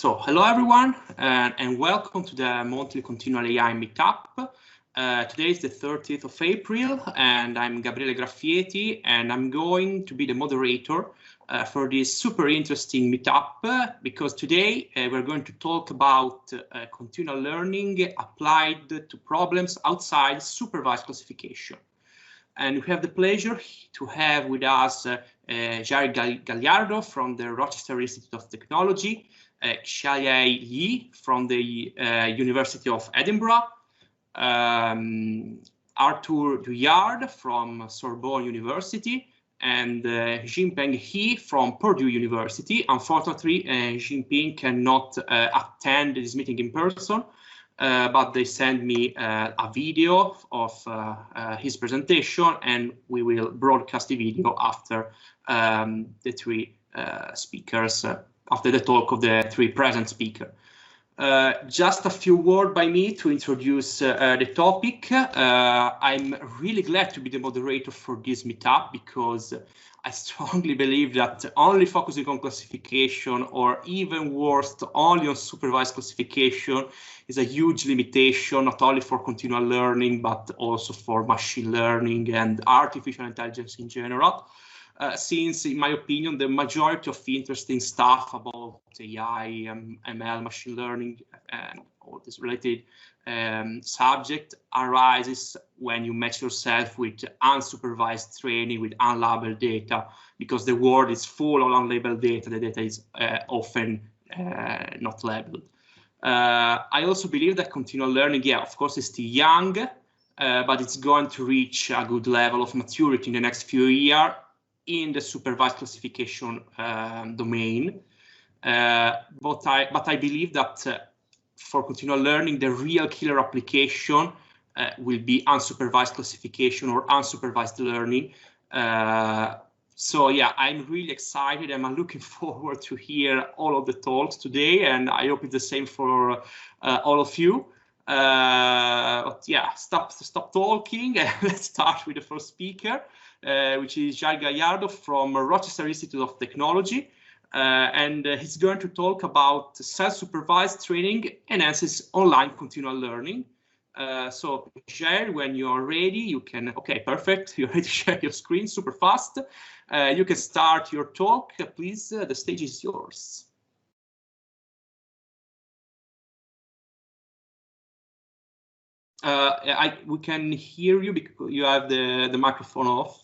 So hello everyone, and welcome to the monthly Continual AI Meetup. Today is the 30th of April, and I'm Gabriele Graffieti, and I'm going to be the moderator for this super interesting meetup, because today we're going to talk about continual learning applied to problems outside supervised classification. And we have the pleasure to have with us Jhair Gallardo from the Rochester Institute of Technology, Xialei from the University of Edinburgh, Arthur Douillard from Sorbonne University, and Jiangpeng from Purdue University. Unfortunately, Jiangpeng cannot attend this meeting in person, but they sent me a video of his presentation, and we will broadcast the video after the three speakers, after the talk of the three present speakers. Just a few words by me to introduce the topic. I'm really glad to be the moderator for this meetup, because I strongly believe that only focusing on classification, or even worse, only on supervised classification, is a huge limitation, not only for continual learning, but also for machine learning and artificial intelligence in general. Since, in my opinion, the majority of interesting stuff about AI, ML, machine learning, and all this related subject arises when you match yourself with unsupervised training, with unlabeled data, because the world is full of unlabeled data. The data is often not labeled. I also believe that continual learning, yeah, of course, is still young, but it's going to reach a good level of maturity in the next few years in the supervised classification domain. But I believe that for continual learning, the real killer application will be unsupervised classification or unsupervised learning. So yeah, I'm really excited, and I'm looking forward to hear all of the talks today, and I hope it's the same for all of you. But yeah, stop talking, and let's start with the first speaker, which is Jhair Gallardo from Rochester Institute of Technology. And he's going to talk about self-supervised training enhances online continual learning. So Jhair, when you're ready, you can, okay, perfect. You're ready to share your screen super fast. You can start your talk, please. The stage is yours. We can hear you because you have the microphone off.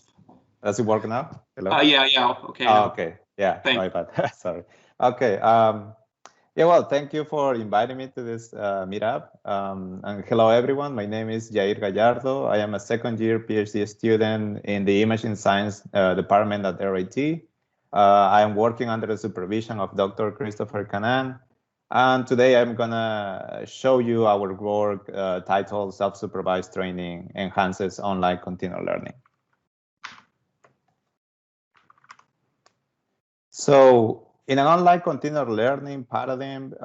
Does it work now? Hello? Yeah, okay. Okay, yeah, my bad. Sorry. Okay, yeah, well, thank you for inviting me to this meetup. And hello, everyone. My name is Jhair Gallardo. I am a second-year PhD student in the Imaging Science department at RIT. I am working under the supervision of Dr. Christopher Canaan. And today I'm gonna show you our work titled Self-Supervised Training Enhances Online Continual Learning. So in an online continual learning paradigm,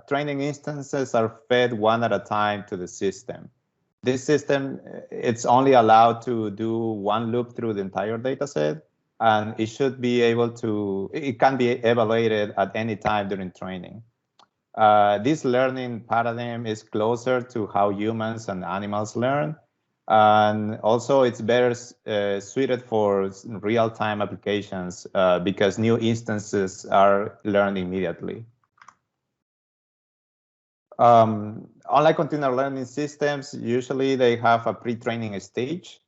training instances are fed one at a time to the system. This system, it's only allowed to do one loop through the entire dataset, and it should be able to, it can be evaluated at any time during training. This learning paradigm is closer to how humans and animals learn, and also it's better suited for real-time applications because new instances are learned immediately. Online continual learning systems, usually they have a pre-training stage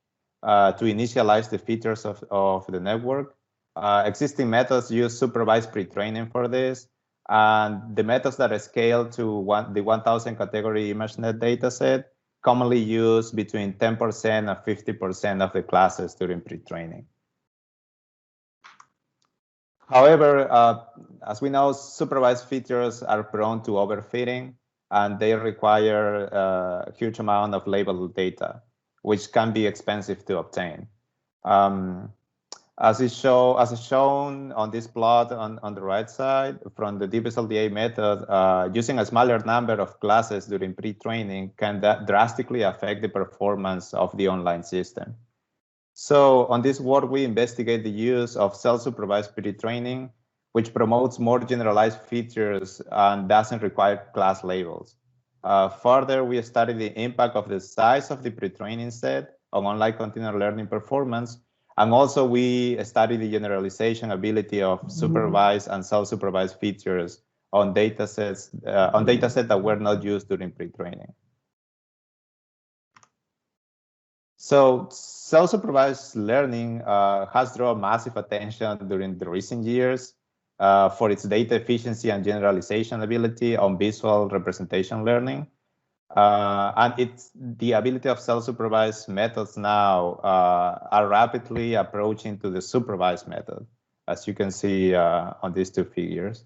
to initialize the features of the network. Existing methods use supervised pre-training for this. And the methods that are scaled to the 1000 category ImageNet dataset commonly use between 10% and 50% of the classes during pre-training. However, as we know, supervised features are prone to overfitting, and they require a huge amount of labeled data, which can be expensive to obtain. As is shown on this plot on the right side, from the DeepSLDA method, using a smaller number of classes during pre-training can drastically affect the performance of the online system. So on this work, we investigate the use of self-supervised pre-training which promotes more generalized features and doesn't require class labels. Further, we studied the impact of the size of the pre-training set on online continual learning performance. And also we studied the generalization ability of supervised and self-supervised features on datasets that were not used during pre-training. So self-supervised learning has drawn massive attention during the recent years for its data efficiency and generalization ability on visual representation learning. And it's the ability of self-supervised methods now are rapidly approaching to the supervised method, as you can see on these two figures.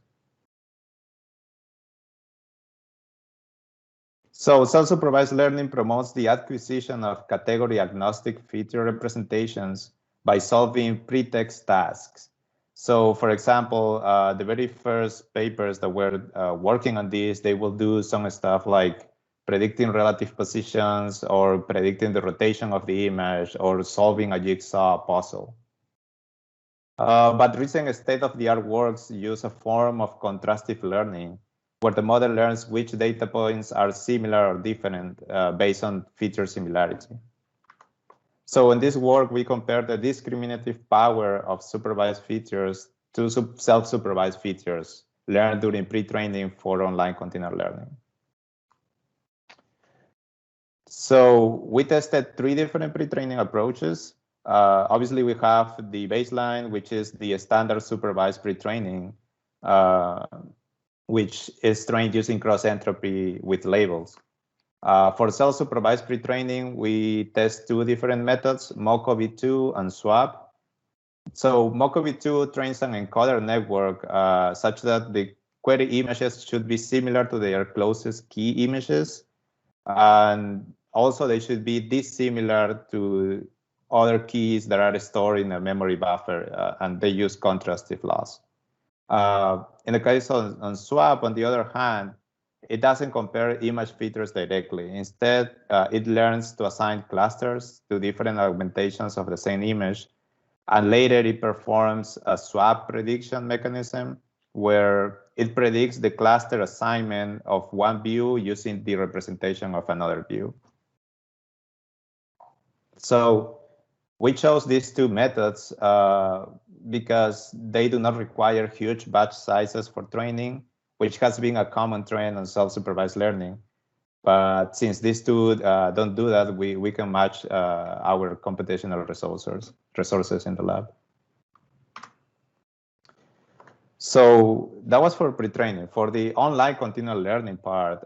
So self-supervised learning promotes the acquisition of category agnostic feature representations by solving pretext tasks. So for example, the very first papers that were working on this, they will do some stuff like predicting relative positions or predicting the rotation of the image or solving a jigsaw puzzle. But recent state-of-the-art works use a form of contrastive learning where the model learns which data points are similar or different based on feature similarity. So in this work, we compare the discriminative power of supervised features to self-supervised features learned during pre-training for online continual learning. So we tested 3 different pre-training approaches. Obviously, we have the baseline, which is the standard supervised pre-training, which is trained using cross-entropy with labels. For self-supervised pre-training, we test 2 different methods, MoCoV2 and SWAP. So MoCoV2 trains an encoder network such that the query images should be similar to their closest key images. And also they should be dissimilar to other keys that are stored in a memory buffer, and they use contrastive loss. In the case on SWAP, on the other hand, it doesn't compare image features directly. Instead, it learns to assign clusters to different augmentations of the same image. And later it performs a swap prediction mechanism where it predicts the cluster assignment of one view using the representation of another view. So we chose these 2 methods because they do not require huge batch sizes for training, which has been a common trend on self-supervised learning. But since these 2 don't do that, we can match our computational resources in the lab. So that was for pre-training. For the online continual learning part,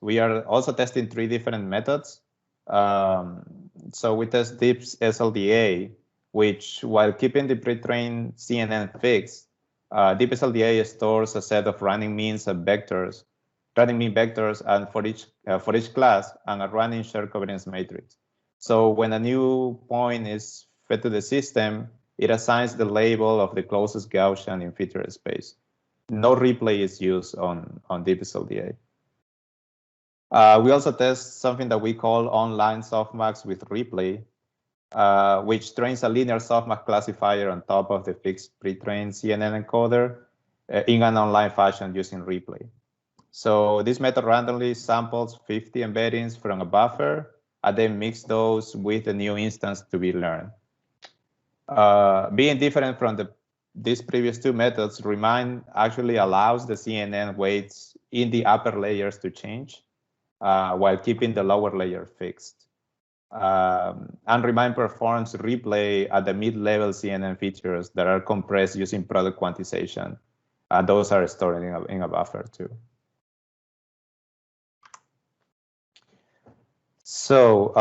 we are also testing 3 different methods. So we test deep SLDA, which while keeping the pre-trained CNN fixed, deep SLDA stores a set of running means and vectors, running mean vectors, and for each class, and a running shared covariance matrix. So when a new point is fed to the system, it assigns the label of the closest Gaussian in feature space. No replay is used on deep SLDA. We also test something that we call online softmax with replay, which trains a linear softmax classifier on top of the fixed pre-trained CNN encoder in an online fashion using replay. So this method randomly samples 50 embeddings from a buffer and then mix those with the new instance to be learned. Being different from these previous 2 methods, Remind actually allows the CNN weights in the upper layers to change while keeping the lower layer fixed. And Remind performs replay at the mid-level CNN features that are compressed using product quantization. Those are stored in a buffer too. So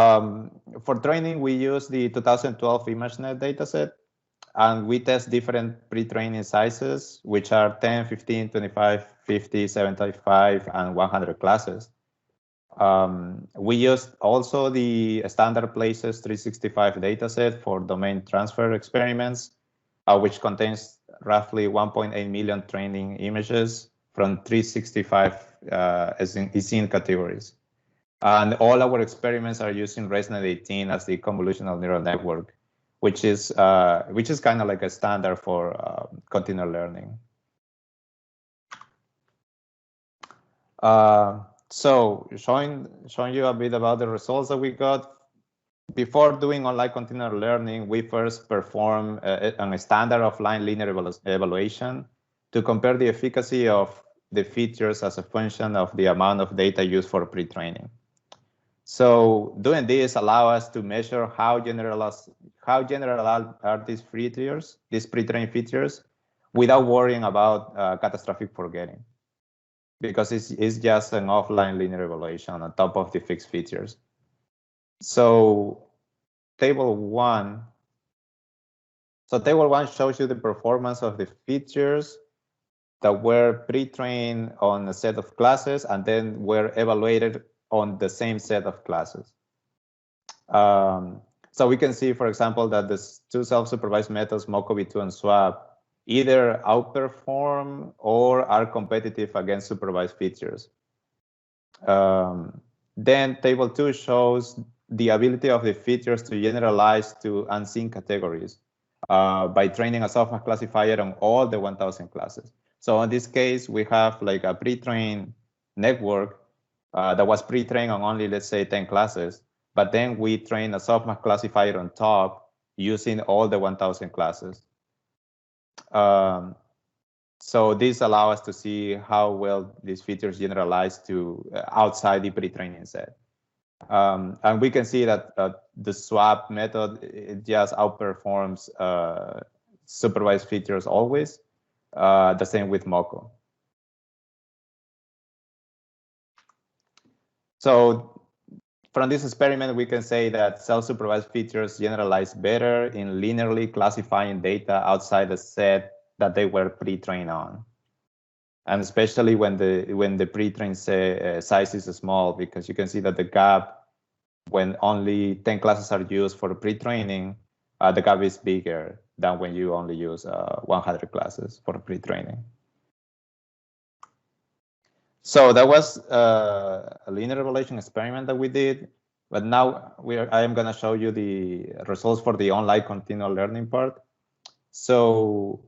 for training, we use the 2012 ImageNet dataset, and we test different pre-training sizes, which are 10, 15, 25, 50, 75, and 100 classes. We used also the standard places 365 dataset for domain transfer experiments, which contains roughly 1.8 million training images from 365 scene categories. And all our experiments are using ResNet 18 as the convolutional neural network, which is kind of like a standard for continual learning. So showing you a bit about the results that we got. Before doing online continual learning, we first perform a standard offline linear evaluation to compare the efficacy of the features as a function of the amount of data used for pre-training. So doing this allows us to measure how general are these features, these pre-trained features, without worrying about catastrophic forgetting, because it's just an offline linear evaluation on top of the fixed features. So table 1 shows you the performance of the features that were pre-trained on a set of classes and then were evaluated on the same set of classes. So we can see, for example, that the two self-supervised methods, MocoV2 and Swap, either outperform or are competitive against supervised features. Then table 2 shows the ability of the features to generalize to unseen categories by training a softmax classifier on all the 1000 classes. So in this case, we have like a pre-trained network that was pre-trained on only, let's say, 10 classes, but then we train a softmax classifier on top using all the 1000 classes. So this allows us to see how well these features generalize to outside the pre-training set. And we can see that the swap method, it just outperforms supervised features always. The same with Moco. So from this experiment, we can say that self-supervised features generalize better in linearly classifying data outside the set that they were pre-trained on. And especially when the pre-trained size is small, because you can see that the gap, when only 10 classes are used for pre-training, the gap is bigger than when you only use 100 classes for pre-training. So that was a linear evaluation experiment that we did, but now I am going to show you the results for the online continual learning part. So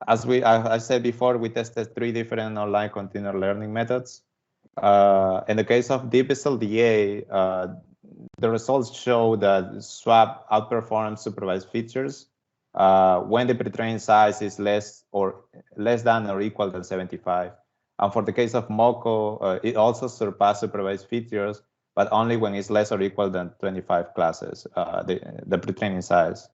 as I said before, we tested 3 different online continual learning methods. In the case of DeepSLDA, the results show that Swap outperforms supervised features when the pre-trained size is less than or equal than 75. And for the case of Moco, it also surpassed supervised features, but only when it's less or equal than 25 classes, the pre-training size.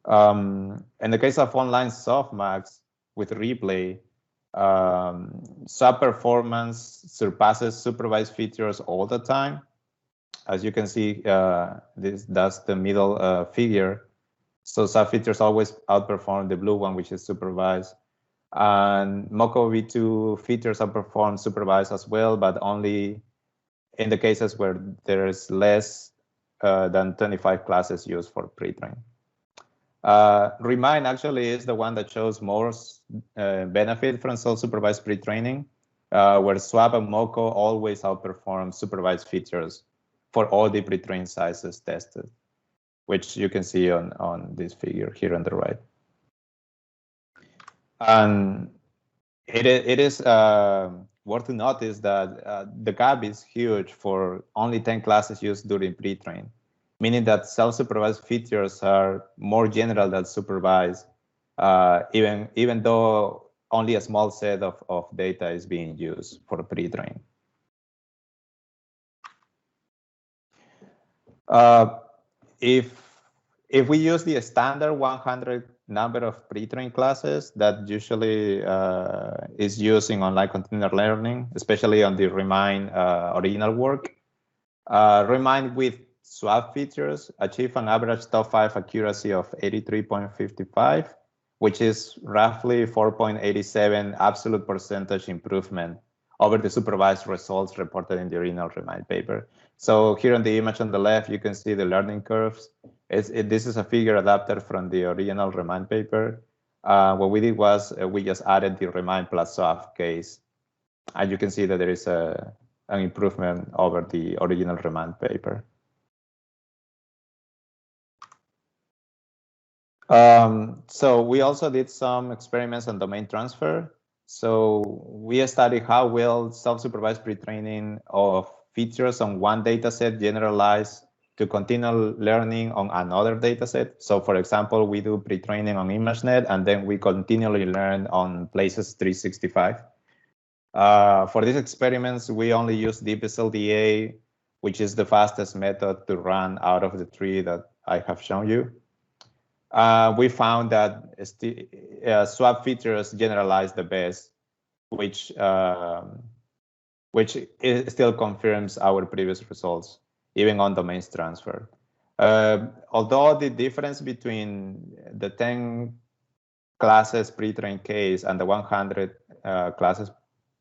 In the case of online softmax with replay, Swap performance surpasses supervised features all the time. As you can see, that's the middle figure. So Swap features always outperform the blue one, which is supervised. And Moco V2 features outperform supervised as well, but only in the cases where there is less than 25 classes used for pre-train. Remind actually is the one that shows more benefit from self-supervised pre-training, where Swap and Moco always outperform supervised features for all the pre-trained sizes tested, which you can see on this figure here on the right. And it is worth to notice that the gap is huge for only 10 classes used during pre-train, meaning that self-supervised features are more general than supervised, even though only a small set of data is being used for pre-train. If we use the standard 100 number of pre-trained classes that usually is used in online continual learning, especially on the Remind original work, Remind with Swap features achieve an average top 5 accuracy of 83.55, which is roughly 4.87 absolute percentage improvement over the supervised results reported in the original Remind paper. So here on the image on the left, you can see the learning curves. This is a figure adapted from the original Remind paper. What we did was we just added the Remind plus Swap case. And you can see that there is an improvement over the original Remind paper. So we also did some experiments on domain transfer. So we studied how will self-supervised pretraining of features on one dataset generalize to continual learning on another dataset. So for example, we do pretraining on ImageNet, and then we continually learn on Places 365. For these experiments, we only use deepSLDA, which is the fastest method to run out of the three that I have shown you. We found that swap features generalize the best, which still confirms our previous results, even on domains transfer. Although the difference between the 10 classes pre-trained case and the 100 classes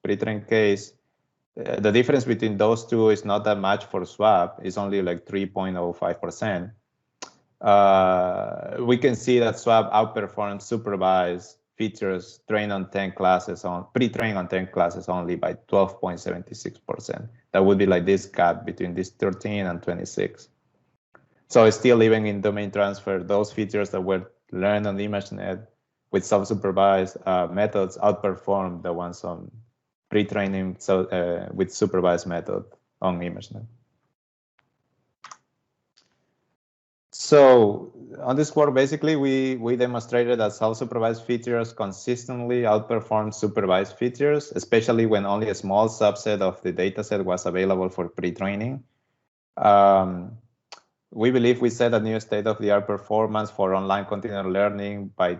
pre-trained case, the difference between those two is not that much for swap. It's only like 3.05%. We can see that swap outperforms supervised features trained on 10 classes on pre-trained on 10 classes only by 12.76%. That would be like this gap between this 13 and 26. So still even in domain transfer, those features that were learned on the ImageNet with self-supervised methods outperform the ones on pre-training with supervised method on ImageNet. So on this work, basically, we demonstrated that self-supervised features consistently outperform supervised features, especially when only a small subset of the dataset was available for pre-training. We believe we set a new state-of-the-art performance for online continual learning by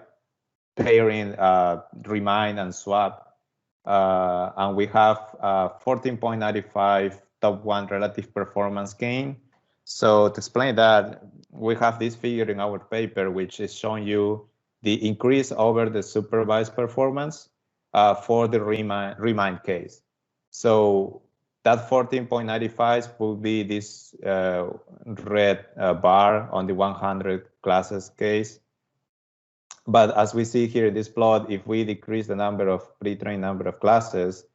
pairing remind and swap. And we have 14.95 top 1 relative performance gain. So to explain that, we have this figure in our paper, which is showing you the increase over the supervised performance for the remind case. So that 14.95 will be this red bar on the 100 classes case. But as we see here in this plot, if we decrease the number of pre-trained number of classes,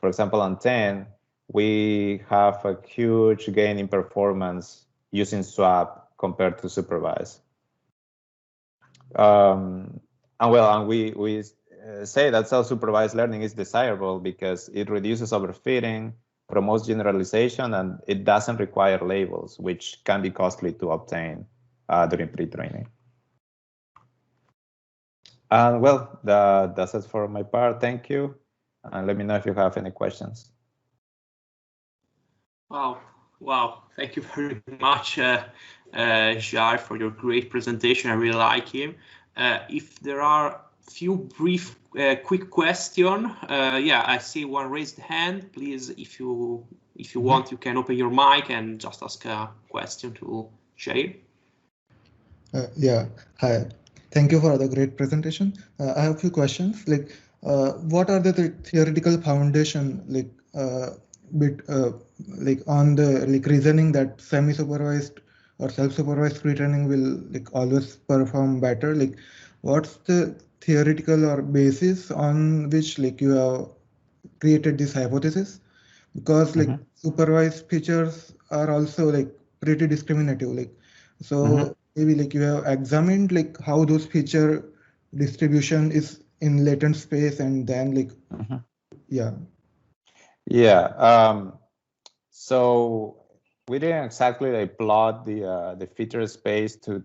for example, on 10, we have a huge gain in performance using swap compared to supervised. And we say that self-supervised learning is desirable because it reduces overfitting, promotes generalization, and it doesn't require labels, which can be costly to obtain during pre-training. And well, that's it for my part. Thank you. And let me know if you have any questions. Wow. Thank you very much, Jhair, for your great presentation. I really like him. If there are a few brief, quick questions, yeah, I see one raised hand. Please, if you want, you can open your mic and just ask a question to Jhair. Yeah, hi. Thank you for the great presentation. I have a few questions. Like, what are the theoretical foundation, like on the reasoning that semi-supervised or self-supervised pre-training will always perform better? Like, what's the theoretical or basis on which you have created this hypothesis? Because supervised features are also pretty discriminative. So maybe you have examined how those feature distribution is in latent space, and then so we didn't exactly plot the feature space to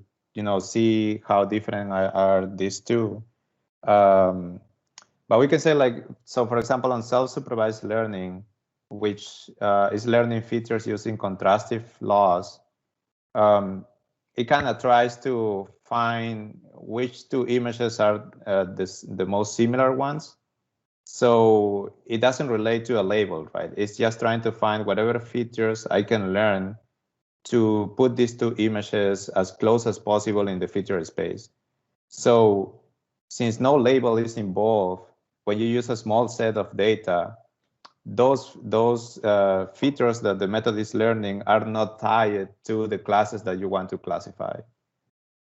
see how different are these two, but we can say so for example on self-supervised learning, which is learning features using contrastive laws, it kind of tries to find which two images are the most similar ones. So it doesn't relate to a label, right? It's just trying to find whatever features I can learn to put these two images as close as possible in the feature space. So since no label is involved, when you use a small set of data, those features that the method is learning are not tied to the classes that you want to classify.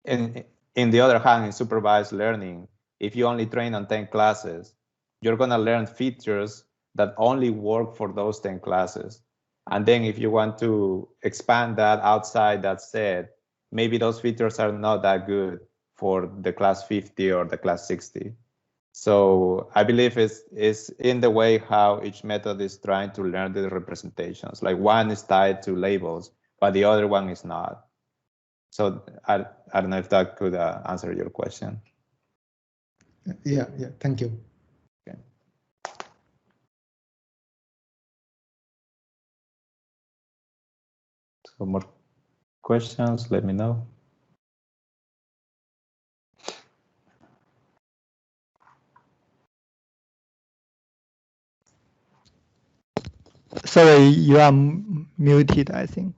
And in the other hand, in supervised learning, if you only train on 10 classes, you're going to learn features that only work for those 10 classes. And then if you want to expand that outside that set, maybe those features are not that good for the class 50 or the class 60. So I believe it's in the way how each method is trying to learn the representations. Like one is tied to labels, but the other one is not. So I don't know if that could answer your question. Yeah, thank you. Okay. So more questions, let me know. Sorry, you are muted, I think.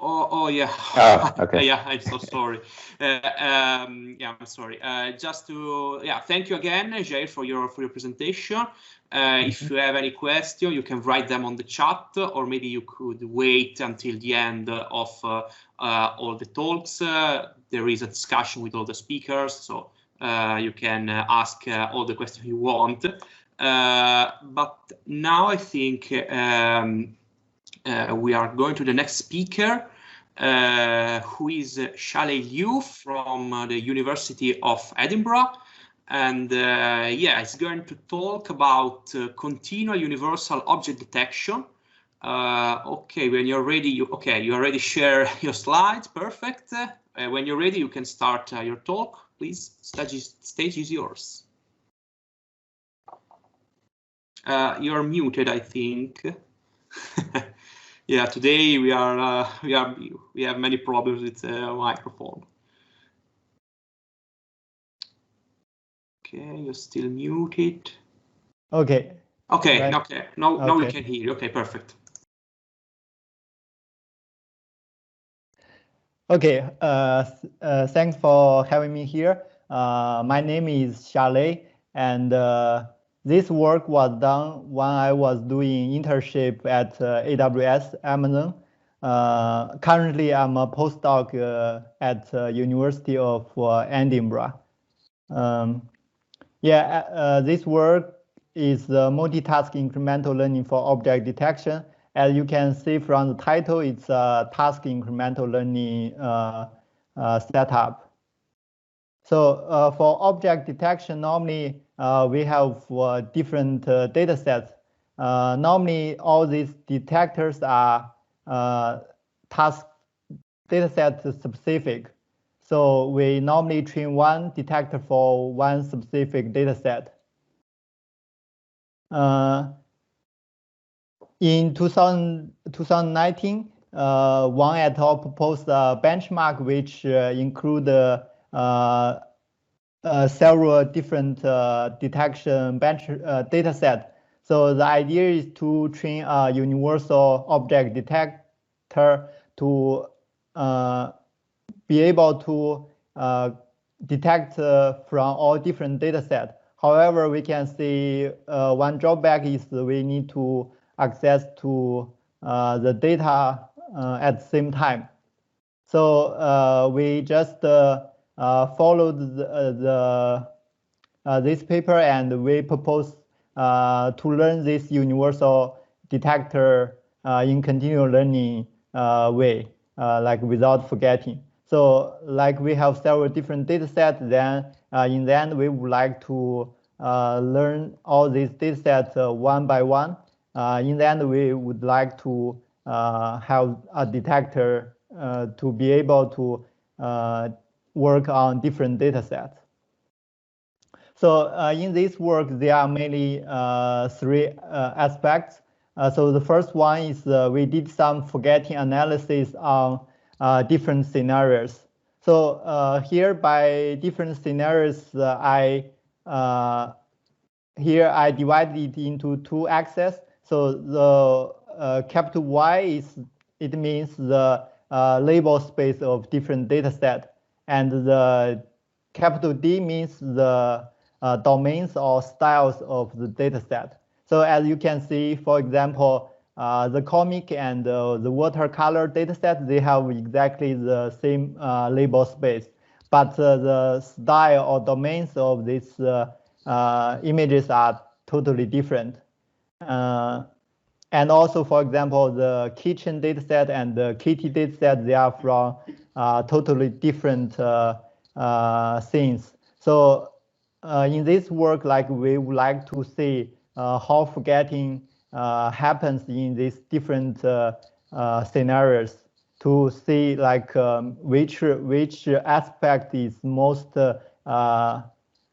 Oh yeah. Oh, okay. Yeah, I'm so sorry. Yeah, I'm sorry. Just to thank you again, Jhair, for your presentation. If you have any question, you can write them on the chat, or maybe you could wait until the end of all the talks. There is a discussion with all the speakers, so you can ask all the questions you want. But now I think we are going to the next speaker, who is Xialei Liu from the University of Edinburgh. And it's going to talk about continual universal object detection. Okay, when you're ready, you already share your slides. Perfect. When you're ready, you can start your talk. Please, stage is yours. You're muted, I think. Yeah, today we have many problems with the microphone. Okay, you're still muted. Okay. Okay, right. okay. Now we can hear you. Okay, perfect. Okay. Thanks for having me here. My name is Xialei, and this work was done when I was doing internship at AWS Amazon. Currently, I'm a postdoc at University of Edinburgh. This work is the multitask incremental learning for object detection. As you can see from the title, it's a task incremental learning setup. So for object detection, normally we have different data sets. Normally, all these detectors are task data set specific. So we normally train one detector for one specific data set. In 2019, Wang et al. Proposed a benchmark which include several different detection data set. So the idea is to train a universal object detector to be able to detect from all different data sets. However, we can see one drawback is we need to access to the data at the same time. So we just followed this paper, and we propose to learn this universal detector in continual learning way, like without forgetting. So like we have several different data sets, then in the end, we would like to learn all these data sets one by one. In the end, we would like to have a detector to be able to work on different data sets. So in this work, there are mainly three aspects. So the first one is we did some forgetting analysis on different scenarios. So here by different scenarios, here I divided it into two axes. So the capital Y it means the label space of different data set, and the capital D means the domains or styles of the data set. So as you can see, for example, the comic and the watercolor data set, they have exactly the same label space, but the style or domains of these images are totally different. And also, for example, the kitchen dataset and the kitty dataset, they are from totally different things. So in this work, like we would like to see how forgetting happens in these different scenarios, to see like which aspect is most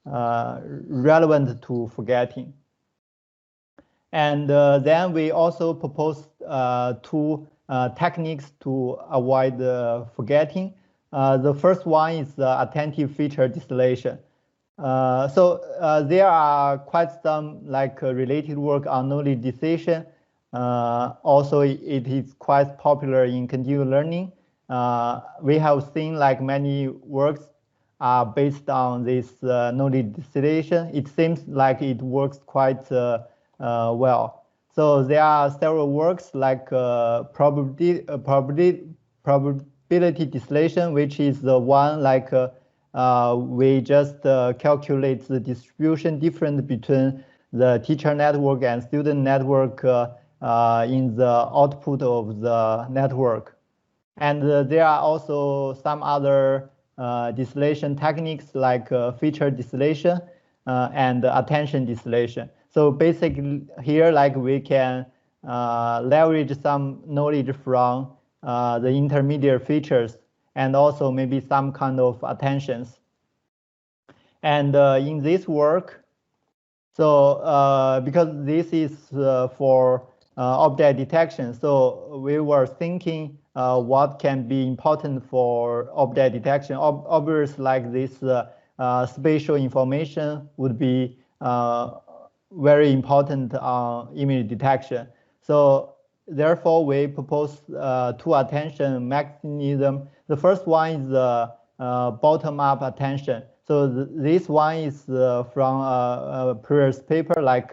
relevant to forgetting. And then we also proposed two techniques to avoid forgetting. The first one is attentive feature distillation. There are quite some like related work on knowledge distillation. Also, it is quite popular in continual learning. We have seen like many works are based on this knowledge distillation. It seems like it works quite well. So there are several works like probability distillation, which is the one like we just calculate the distribution difference between the teacher network and student network in the output of the network. And there are also some other distillation techniques like feature distillation and attention distillation. So basically here, like we can leverage some knowledge from the intermediate features and also maybe some kind of attentions. And in this work, so because this is for object detection, so we were thinking what can be important for object detection. Obviously, like this spatial information would be very important on image detection. So therefore, we propose two attention mechanisms. The first one is the bottom-up attention. So this one is from a previous paper. Like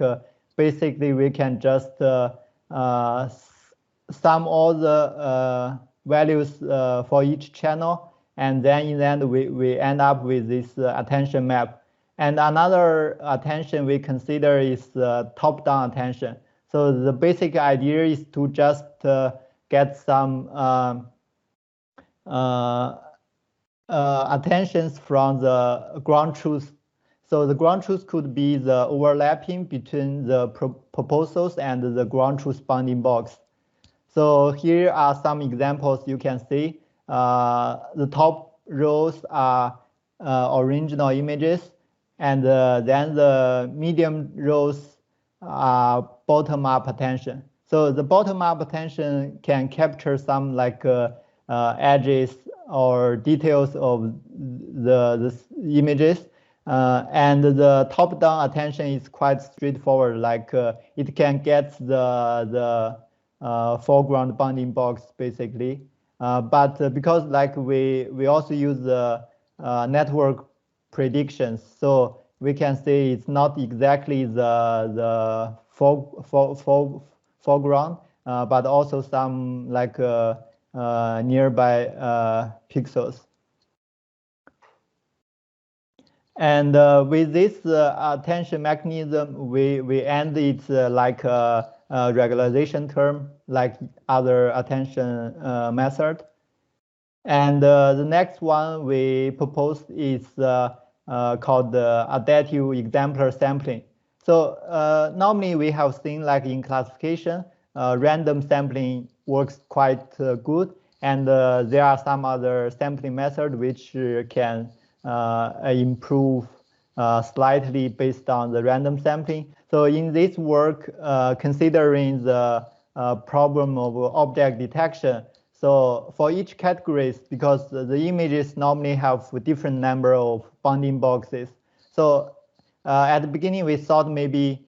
basically, we can just sum all the values for each channel, and then in the end, we end up with this attention map. And another attention we consider is top-down attention. So the basic idea is to just get some attentions from the ground truth. So the ground truth could be the overlapping between the proposals and the ground truth bounding box. So here are some examples you can see. The top rows are original images, and then the medium rows are bottom-up attention. So the bottom-up attention can capture some like edges or details of the images, and the top-down attention is quite straightforward. Like it can get the foreground bounding box basically, but because like we also use the network predictions, so we can say it's not exactly the foreground, but also some like nearby pixels. And with this attention mechanism, we end it like a regularization term, like other attention method. And the next one we proposed is called the adaptive exemplar sampling. So normally we have seen like in classification, random sampling works quite good, and there are some other sampling methods which can improve slightly based on the random sampling. So in this work, considering the problem of object detection, so for each categories, because the images normally have a different number of bounding boxes. So at the beginning, we thought maybe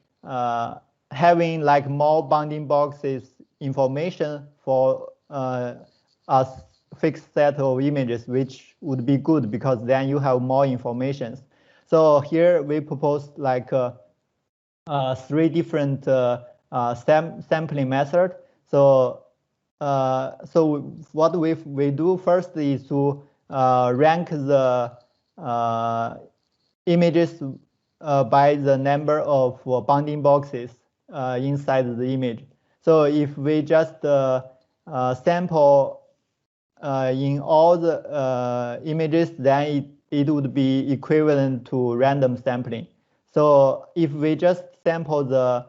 having like more bounding boxes information for a fixed set of images, which would be good because then you have more information. So here we proposed like three different sampling methods. So what we do first is to rank the images by the number of bounding boxes inside the image. So if we just sample in all the images, then it would be equivalent to random sampling. So if we just sample the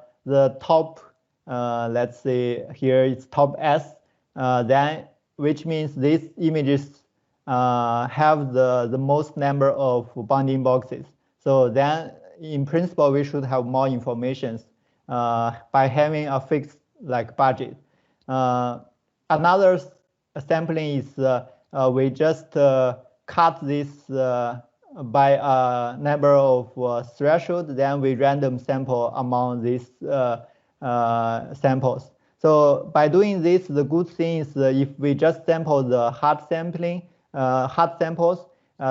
top, let's say here it's top S, then which means these images have the most number of bounding boxes. So then in principle, we should have more information by having a fixed budget. Another sampling is we just cut this by a number of thresholds, then we random sample among these samples. So by doing this, the good thing is if we just sample the hard samples,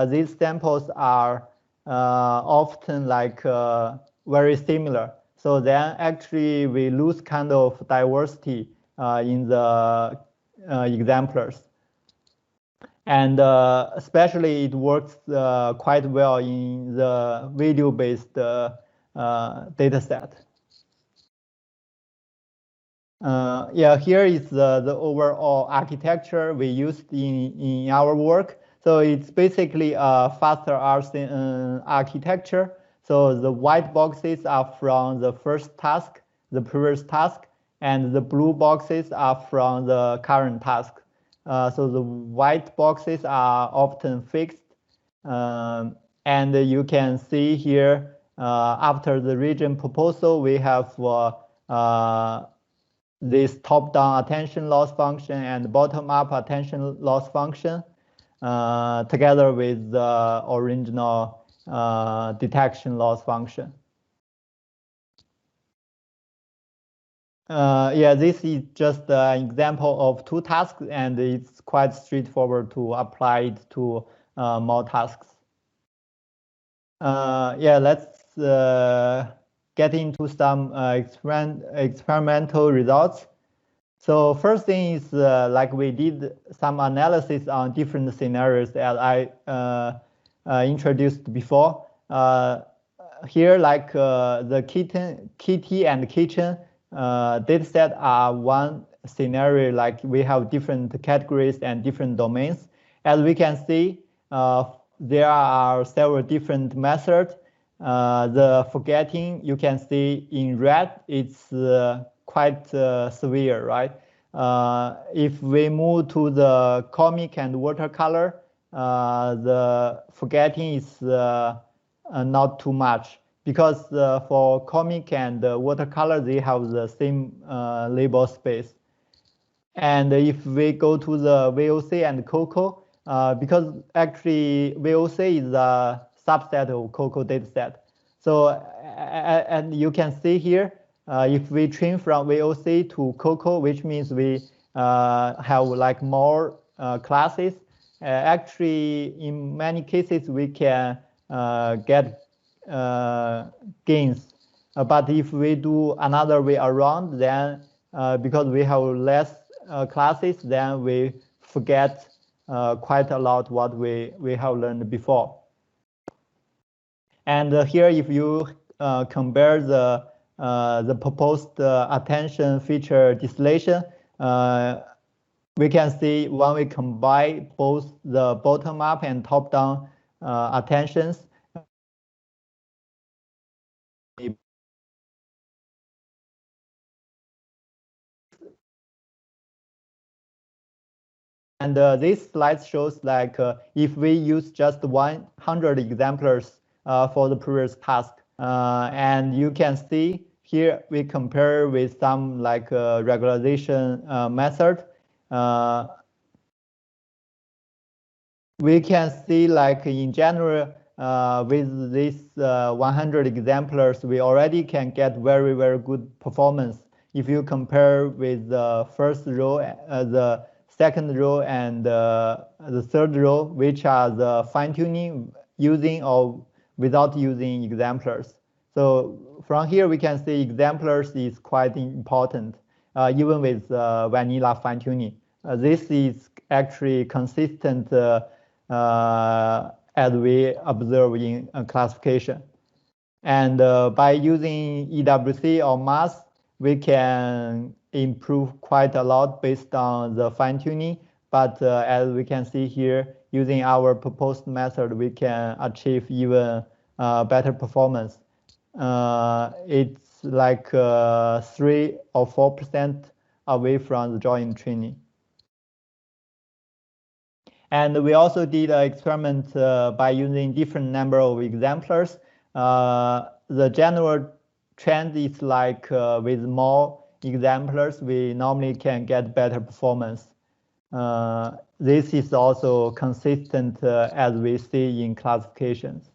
these samples are often very similar. So then actually we lose kind of diversity in the exemplars. And especially it works quite well in the video-based data set. Yeah, here is the overall architecture we used in our work. So it's basically a faster architecture. So the white boxes are from the first task, the previous task, and the blue boxes are from the current task. So the white boxes are often fixed. And you can see here, after the region proposal, we have this top-down attention loss function and bottom-up attention loss function together with the original detection loss function. Yeah, this is just an example of two tasks, and it's quite straightforward to apply it to more tasks. Yeah, let's get into some experimental results. So first thing is we did some analysis on different scenarios as I introduced before. Here, the kitty and kitchen dataset are one scenario, we have different categories and different domains. As we can see, there are several different methods. The forgetting, you can see in red, it's quite severe, right? If we move to the comic and watercolor, the forgetting is not too much, because for comic and watercolor, they have the same label space. And if we go to the VOC and COCO, because actually VOC is a subset of COCO dataset. So, and you can see here, if we train from VOC to COCO, which means we have more classes, actually in many cases we can get gains. But if we do another way around, then because we have less classes, then we forget quite a lot what we have learned before. And here, if you compare the proposed attention feature distillation, we can see when we combine both the bottom-up and top-down attentions, and this slide shows if we use just 100 exemplars for the previous task, and you can see here we compare with some regularization method. We can see in general with these 100 exemplars, we already can get very, very good performance. If you compare with the first row, the second row, and the third row, which are the fine-tuning using or without using exemplars. So from here, we can see exemplars is quite important, even with vanilla fine-tuning. This is actually consistent as we observe in classification. And by using EWC or MAS, we can improve quite a lot based on the fine-tuning. But as we can see here, using our proposed method, we can achieve even better performance. It's like 3 or 4% away from the joint training. And we also did an experiment by using different number of exemplars. The general trend is like with more exemplars, we normally can get better performance. This is also consistent as we see in classifications.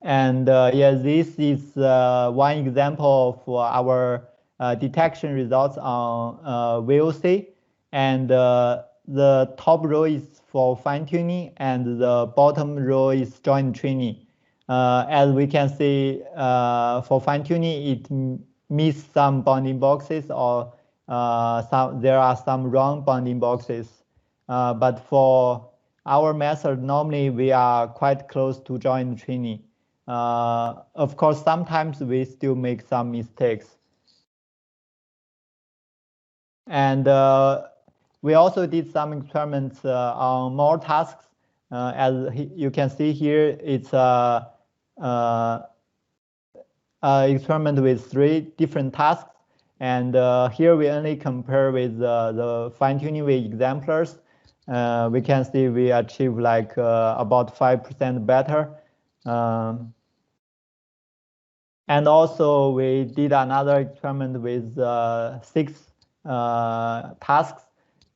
And yeah, this is one example of our detection results on VOC. And the top row is for fine-tuning, and the bottom row is joint training. As we can see, for fine-tuning, it missed some bounding boxes, or there are some wrong bounding boxes. But for our method, normally we are quite close to joint training. Of course, sometimes we still make some mistakes. And we also did some experiments on more tasks. As you can see here, it's a experiment with 3 different tasks. And here we only compare with the fine-tuning with exemplars. We can see we achieve like about 5% better. And also we did another experiment with 6 tasks.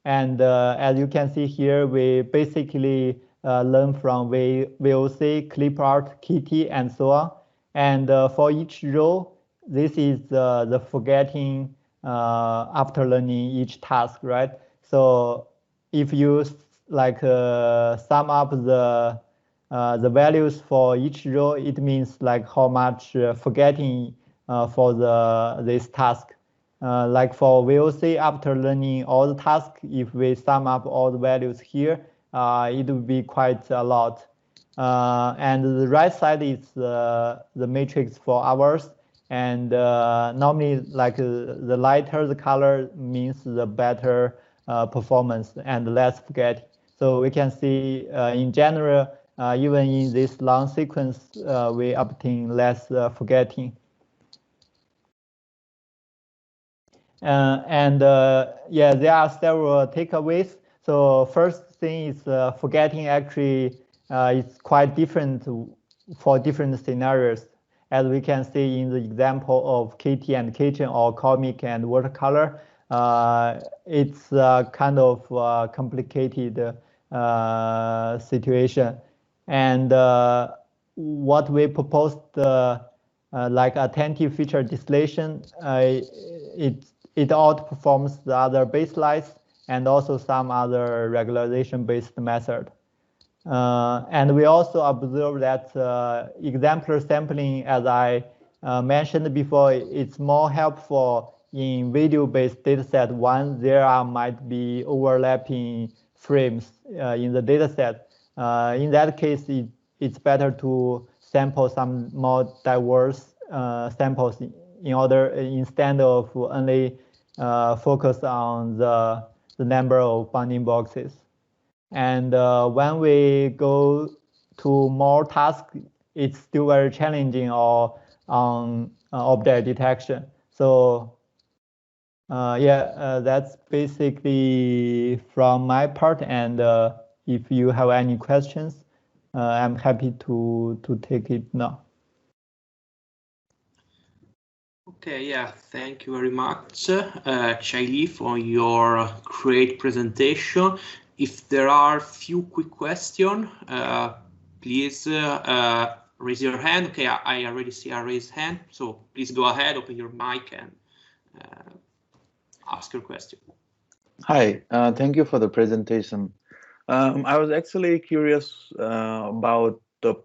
And as you can see here, we basically learn from VOC, clip art, kitty, and so on. And for each row, this is the forgetting after learning each task, right? So if you like sum up the values for each row, it means like how much forgetting for this task. Like for VOC, after learning all the tasks, if we sum up all the values here, it would be quite a lot. And the right side is the matrix for hours. And normally, like the lighter the color means the better performance and less forgetting. So we can see in general, even in this long sequence, we obtain less forgetting. Yeah, there are several takeaways. So first thing is forgetting actually is quite different for different scenarios. As we can see in the example of KT and kitchen, or comic and watercolor, it's a kind of complicated situation. And what we proposed, like attentive feature distillation, it outperforms the other baselines and also some other regularization-based method. And we also observe that exemplar sampling, as I mentioned before, it's more helpful in video-based dataset when there might be overlapping frames in the dataset. In that case, it's better to sample some more diverse samples instead of only focus on the number of bounding boxes. And when we go to more tasks, it's still very challenging on object detection. So yeah, that's basically from my part. And if you have any questions, I'm happy to take it now. Okay, yeah, thank you very much, Xialei, for your great presentation. If there are few quick questions, please raise your hand. Okay, I already see a raised hand, so please go ahead, open your mic and ask your question. Hi, thank you for the presentation. I was actually curious about the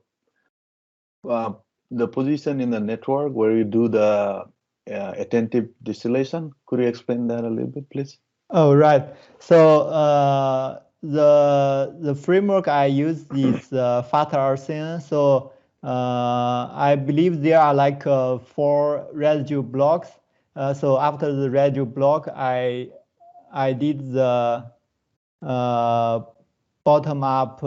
position in the network where you do the attentive distillation. Could you explain that a little bit, please? Oh, right. So the framework I use is FATA-RCN. So I believe there are like 4 residue blocks. So after the residue block, I did the bottom-up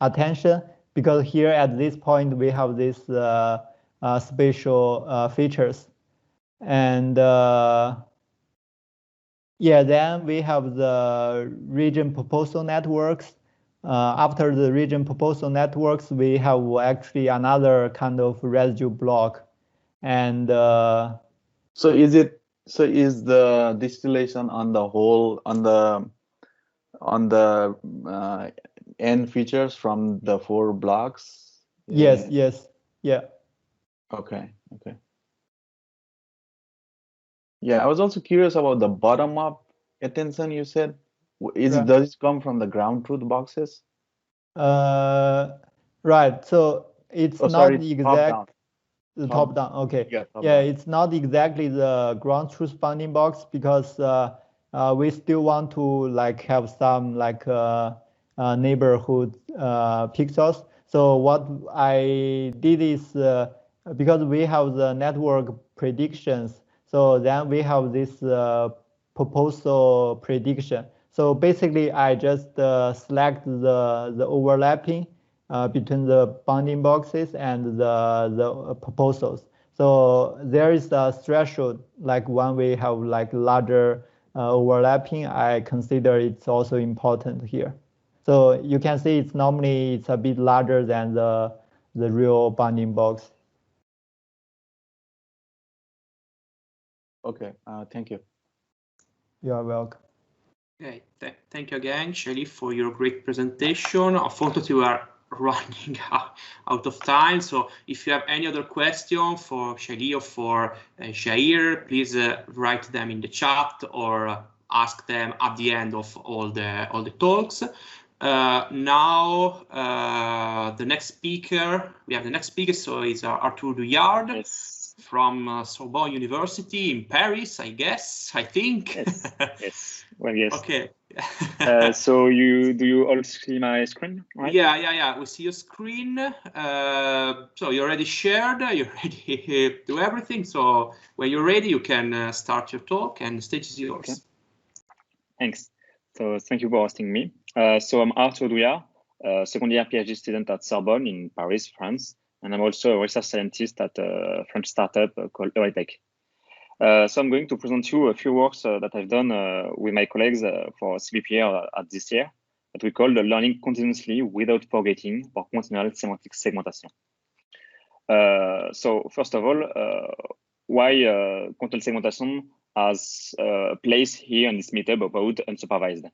attention, because here at this point we have this spatial features. And yeah, then we have the region proposal networks. After the region proposal networks, we have actually another kind of residue block. And so is the distillation on the whole, on the n features from the 4 blocks? Yes, yes, yeah. Okay. Yeah, I was also curious about the bottom-up attention you said. Does it come from the ground truth boxes? Right. So it's not the exact top down. Okay. Yeah, it's not exactly the ground truth bounding box, because we still want to like have some like neighborhood pixels. So what I did is because we have the network predictions, so then we have this proposal prediction. So basically, I just select the overlapping between the bounding boxes and the proposals. So there is a threshold, like when we have like larger overlapping, I consider it's also important here. So you can see it's normally it's a bit larger than the real bounding box. Okay, thank you. You are welcome. Okay, thank you again, Xialei, for your great presentation. Unfortunately, we are running out of time, so if you have any other question for Xialei or for Jhair, please write them in the chat or ask them at the end of all the talks. Now the next speaker, so it's Arthur Douillard. Yes. From Sorbonne University in Paris, I think. Yes. Yes. Well, yes. Okay. So do you all see my screen, right? Yeah. We see your screen. So you already shared. You already do everything. So when you're ready, you can start your talk, and the stage is yours. Okay. Thanks. So thank you for hosting me. So I'm Arthur Douillard, second-year PhD student at Sorbonne in Paris, France. And I'm also a research scientist at a French startup called Xialei. So I'm going to present you a few works that I've done with my colleagues for CBPR at this year, that we call the learning continuously without forgetting for continual semantic segmentation. So first of all, why continual segmentation has a place here in this meetup about unsupervised?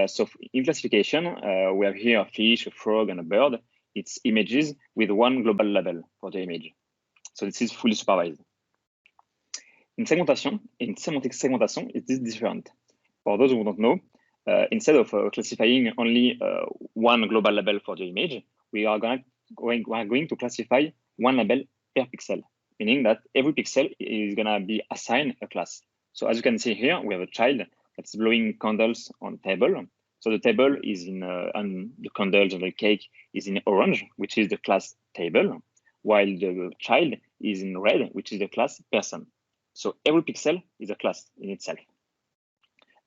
So in classification, we have here a fish, a frog, and a bird. It's images with one global label for the image. So this is fully supervised. In segmentation, in semantic segmentation, it is different. For those who don't know, instead of classifying only one global label for the image, we are going to classify one label per pixel, meaning that every pixel is going to be assigned a class. So as you can see here, we have a child that's blowing candles on table. So the table is in, and the candles and the cake is in orange, which is the class table, while the child is in red, which is the class person. So every pixel is a class in itself.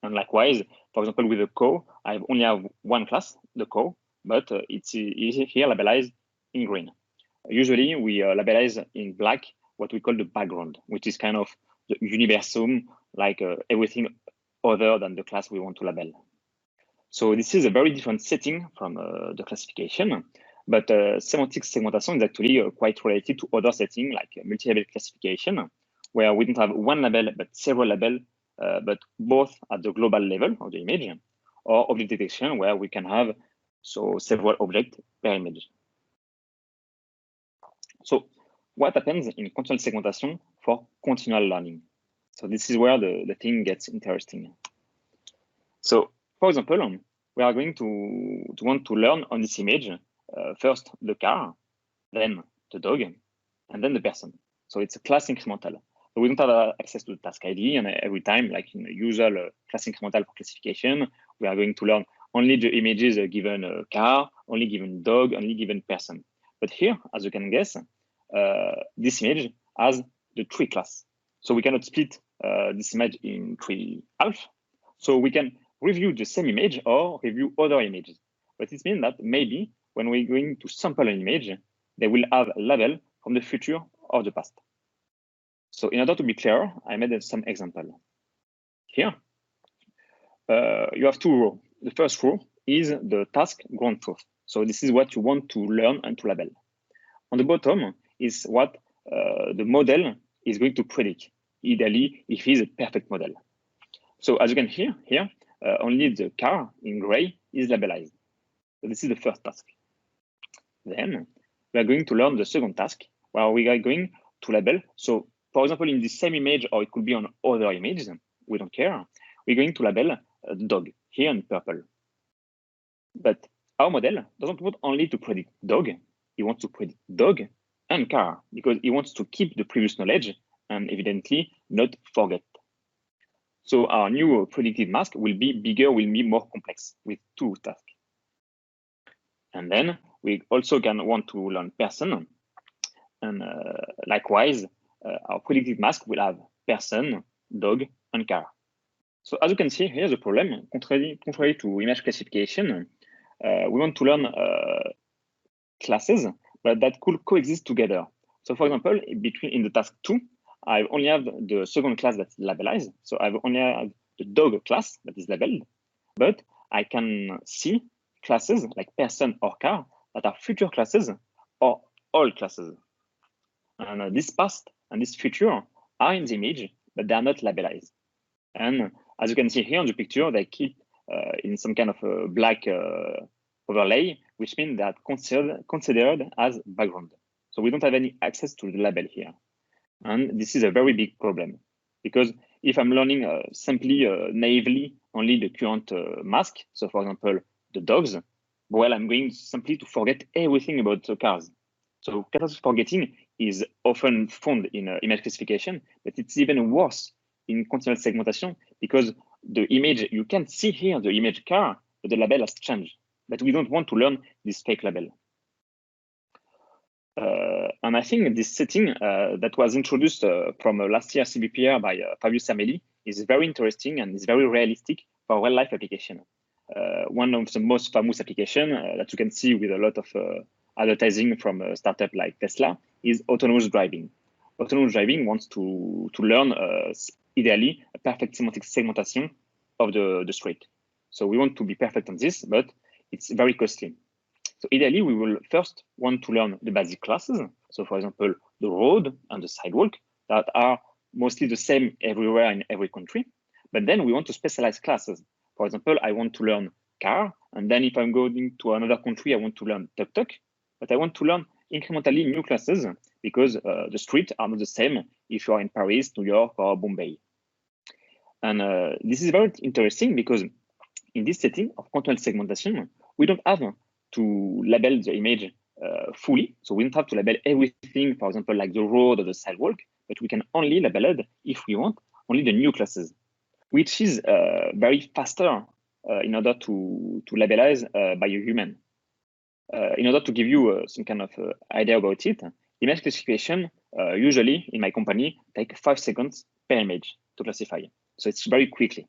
And likewise, for example, with the cow, I only have one class, the cow, but it's here labelized in green. Usually we labelize in black what we call the background, which is kind of the universum, like everything other than the class we want to label. So this is a very different setting from the classification, but semantic segmentation is actually quite related to other settings like multi-label classification, where we don't have one label but several labels, but both at the global level of the image, or object detection, where we can have several objects per image. So what happens in continual segmentation for continual learning? So this is where the thing gets interesting. So for example, we are going to want to learn on this image, first the car, then the dog, and then the person. So it's a class incremental. So we don't have access to the task ID, and every time, like in the usual class incremental for classification, we are going to learn only the images given a car only given dog, only given person. But here, as you can guess, this image has the 3 class. So we cannot split this image in 3 halves. So we can review the same image or review other images. But it means that maybe when we're going to sample an image, they will have a label from the future or the past. So in order to be clear, I made some example. Here, you have 2 rows. The first row is the task ground truth. So this is what you want to learn and to label. On the bottom is what the model is going to predict, ideally if it's a perfect model. So as you can hear here, only the car in gray is labelized. So this is the first task. Then we are going to learn the second task, where we are going to label. So for example, in the same image, or it could be on other images, we don't care. We're going to label the dog here in purple. But our model doesn't want only to predict dog. He wants to predict dog and car, because he wants to keep the previous knowledge and evidently not forget. So our new predicted mask will be bigger, will be more complex with 2 tasks. And then we also can want to learn person. And likewise, our predicted mask will have person, dog, and car. So as you can see, here's the problem. Contrary to image classification, we want to learn classes, but that could coexist together. So for example, in the task 2, I only have the second class that's labelized. So I only have the dog class that is labeled, but I can see classes like person or car that are future classes or all classes. And this past and this future are in the image, but they are not labelized. And as you can see here on the picture, they keep in some kind of a black overlay, which means that considered as background. So we don't have any access to the label here. And this is a very big problem, because if I'm learning simply naively only the current mask, so for example, the dogs, well, I'm going simply to forget everything about the cars. So catastrophic forgetting is often found in image classification, but it's even worse in continual segmentation, because the image, you can see here the image car, but the label has changed. But we don't want to learn this fake label. And I think this setting that was introduced from last year CBPR by Fabio Samelli is very interesting and is very realistic for real-life application. One of the most famous application that you can see with a lot of advertising from a startup like Tesla is autonomous driving. Autonomous driving wants to learn ideally a perfect semantic segmentation of the street. So we want to be perfect on this, but it's very costly. So ideally, we will first want to learn the basic classes. So for example, the road and the sidewalk that are mostly the same everywhere in every country. But then we want to specialize classes. For example, I want to learn car. And then if I'm going to another country, I want to learn tuk-tuk. But I want to learn incrementally new classes because the streets are not the same if you are in Paris, New York, or Bombay. And this is very interesting because in this setting of continual segmentation, we don't have to label the image fully. So we don't have to label everything, for example, like the road or the sidewalk, but we can only label it, if we want, only the new classes, which is very faster in order to labelize by a human. In order to give you some kind of idea about it, image classification usually in my company take 5 seconds per image to classify. So it's very quickly.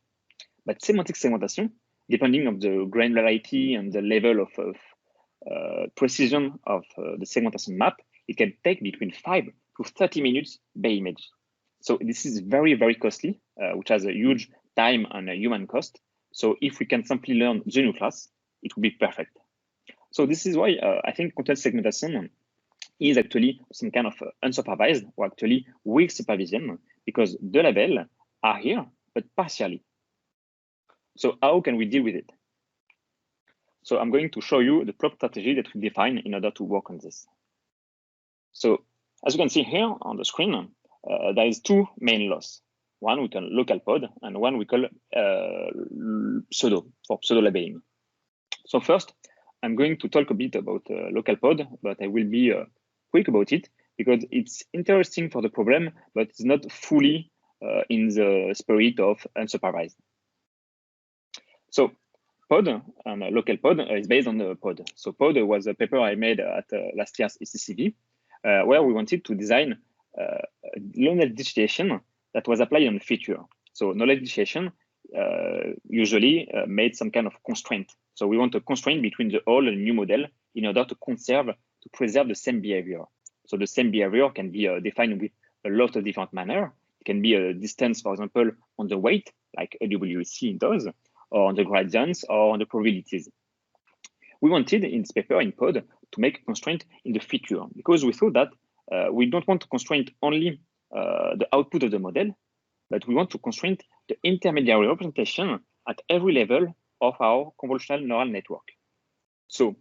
But semantic segmentation, depending on the granularity and the level of precision of the segmentation map, it can take between 5 to 30 minutes per image. So this is very, very costly, which has a huge time and a human cost. So if we can simply learn the new class, it would be perfect. So this is why I think continual segmentation is actually some kind of unsupervised or actually with supervision, because the labels are here, but partially. So how can we deal with it? So I'm going to show you the PLOP strategy that we define in order to work on this. So as you can see here on the screen, there is 2 main laws. One we call local pod and one we call pseudo for pseudolabeling. So first, I'm going to talk a bit about local pod, but I will be quick about it because it's interesting for the problem, but it's not fully in the spirit of unsupervised. So pod and local pod is based on the pod. So pod was a paper I made at last year's ECCV, where we wanted to design knowledge distillation that was applied on a feature. So knowledge distillation usually made some kind of constraint. So we want a constraint between the old and new model in order to preserve the same behavior. So the same behavior can be defined with a lot of different manner. It can be a distance, for example, on the weight, like AWC does, or on the gradients, or on the probabilities. We wanted in this paper, in pod, to make a constraint in the feature, because we thought that we don't want to constrain only the output of the model, but we want to constrain the intermediary representation at every level of our convolutional neural network. So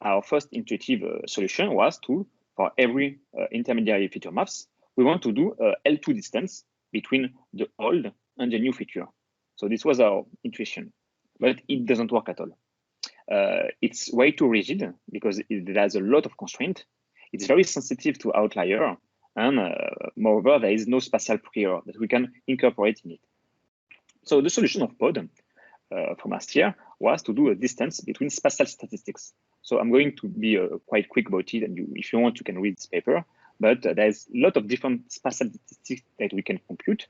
our first intuitive solution was to, for every intermediary feature maps, we want to do a L2 distance between the old and the new feature. So this was our intuition, but it doesn't work at all. It's way too rigid because it has a lot of constraint. It's very sensitive to outlier, and moreover, there is no spatial prior that we can incorporate in it. So the solution of pod from last year was to do a distance between spatial statistics. So I'm going to be quite quick about it, and if you want, you can read this paper. But there's a lot of different spatial statistics that we can compute.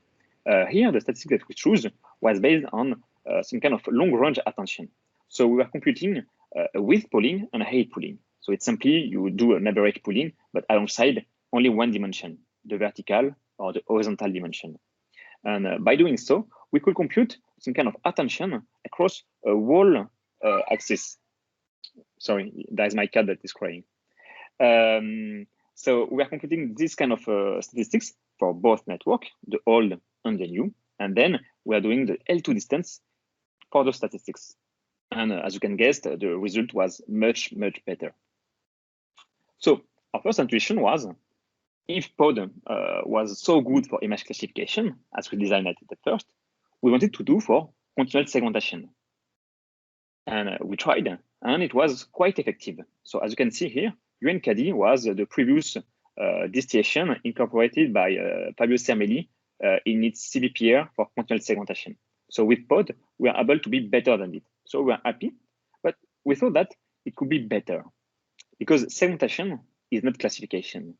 Here, the statistic that we choose was based on some kind of long-range attention. So we were computing a width pooling and a height pooling. So it's simply you do an average pooling, but alongside only one dimension, the vertical or the horizontal dimension. And by doing so, we could compute some kind of attention across a whole axis. Sorry, that is my cat that is crying. So we are computing this kind of statistics for both network, the old and the new. And then we are doing the L2 distance for those statistics. And as you can guess, the result was much, much better. So our first intuition was, if pod was so good for image classification, as we designed it at first, we wanted to do for continual segmentation. And we tried, and it was quite effective. So as you can see here, UNCAD was the previous distillation incorporated by Fabio Cermelli in its CVPR for continual segmentation. So with pod, we are able to be better than it. So we are happy, but we thought that it could be better because segmentation is not classification.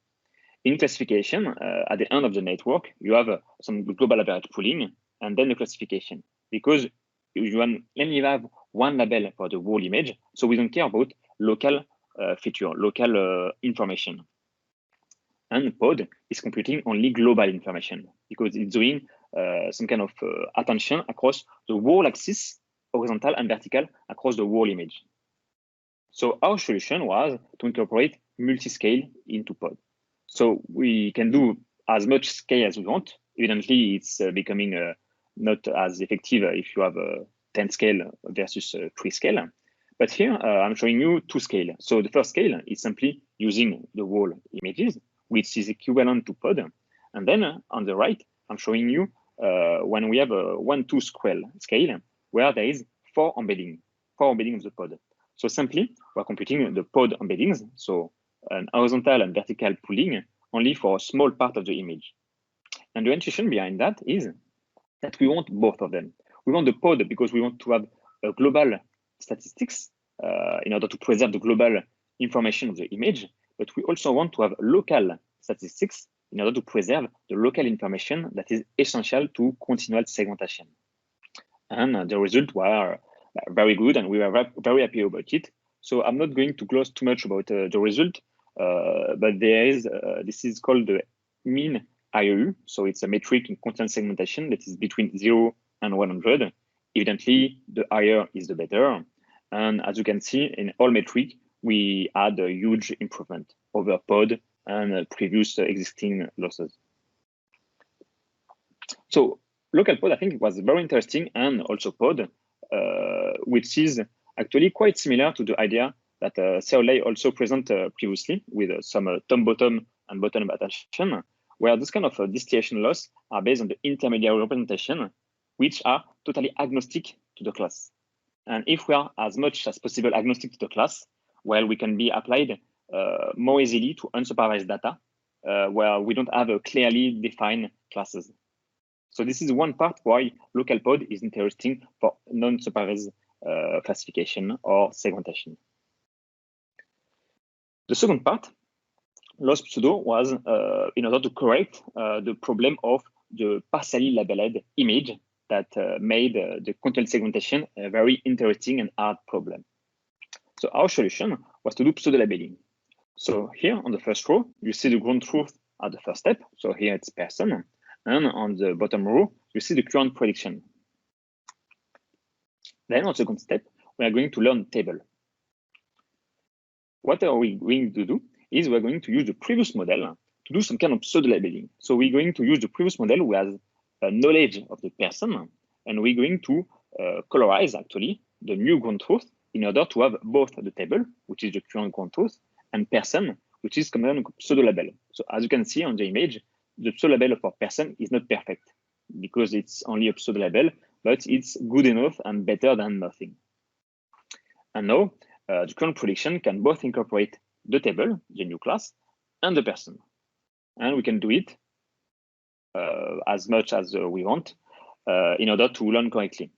In classification, at the end of the network, you have some global average pooling and then the classification, because you only have one label for the whole image, so we don't care about local feature, local information. And pod is computing only global information because it's doing some kind of attention across the whole axis, horizontal and vertical, across the whole image. So our solution was to incorporate multi-scale into pod. So we can do as much scale as we want. Evidently, it's becoming not as effective if you have a 10 scale versus 3 scale. But here, I'm showing you 2 scale. So the first scale is simply using the whole images, which is equivalent to pod. And then on the right, I'm showing you when we have a 1-2 scale, where there is 4 embeddings of the pod. So simply, we're computing the pod embeddings, so an horizontal and vertical pooling only for a small part of the image. And the intuition behind that is that we want both of them. We want the pod because we want to have a global statistics in order to preserve the global information of the image, but we also want to have local statistics in order to preserve the local information that is essential to continual segmentation. And the results were very good, and we were very happy about it. So I'm not going to gloss too much about the result, but there is this is called the mean IOU. So it's a metric in continual segmentation that is between 0 and 100. Evidently, the higher is the better. And as you can see, in all metric, we had a huge improvement over pod and previous existing losses. So local pod, I think it was very interesting, and also pod, which is actually quite similar to the idea that Xialei also presented previously with some top-bottom and bottom attention, where this kind of distillation loss are based on the intermediary representation, which are totally agnostic to the class. And if we are as much as possible agnostic to the class, well, we can be applied more easily to unsupervised data, where we don't have a clearly defined classes. So this is one part why local pod is interesting for non-supervised classification or segmentation. The second part, lost pseudo, was in order to correct the problem of the partially labeled image that made the content segmentation a very interesting and hard problem. So our solution was to do pseudolabeling. So here on the first row, you see the ground truth at the first step. So here it's person. And on the bottom row, you see the current prediction. Then on the second step, we are going to learn table. What are we going to do is we're going to use the previous model to do some kind of pseudolabeling. So we're going to use the previous model who has a knowledge of the person, and we're going to colorize actually the new ground truth in order to have both the table, which is the current ground truth, and person, which is common pseudolabel. So as you can see on the image, the pseudolabel for person is not perfect because it's only a pseudolabel, but it's good enough and better than nothing. And now the current prediction can both incorporate the table, the new class, and the person. And we can do it as much as we want in order to learn correctly.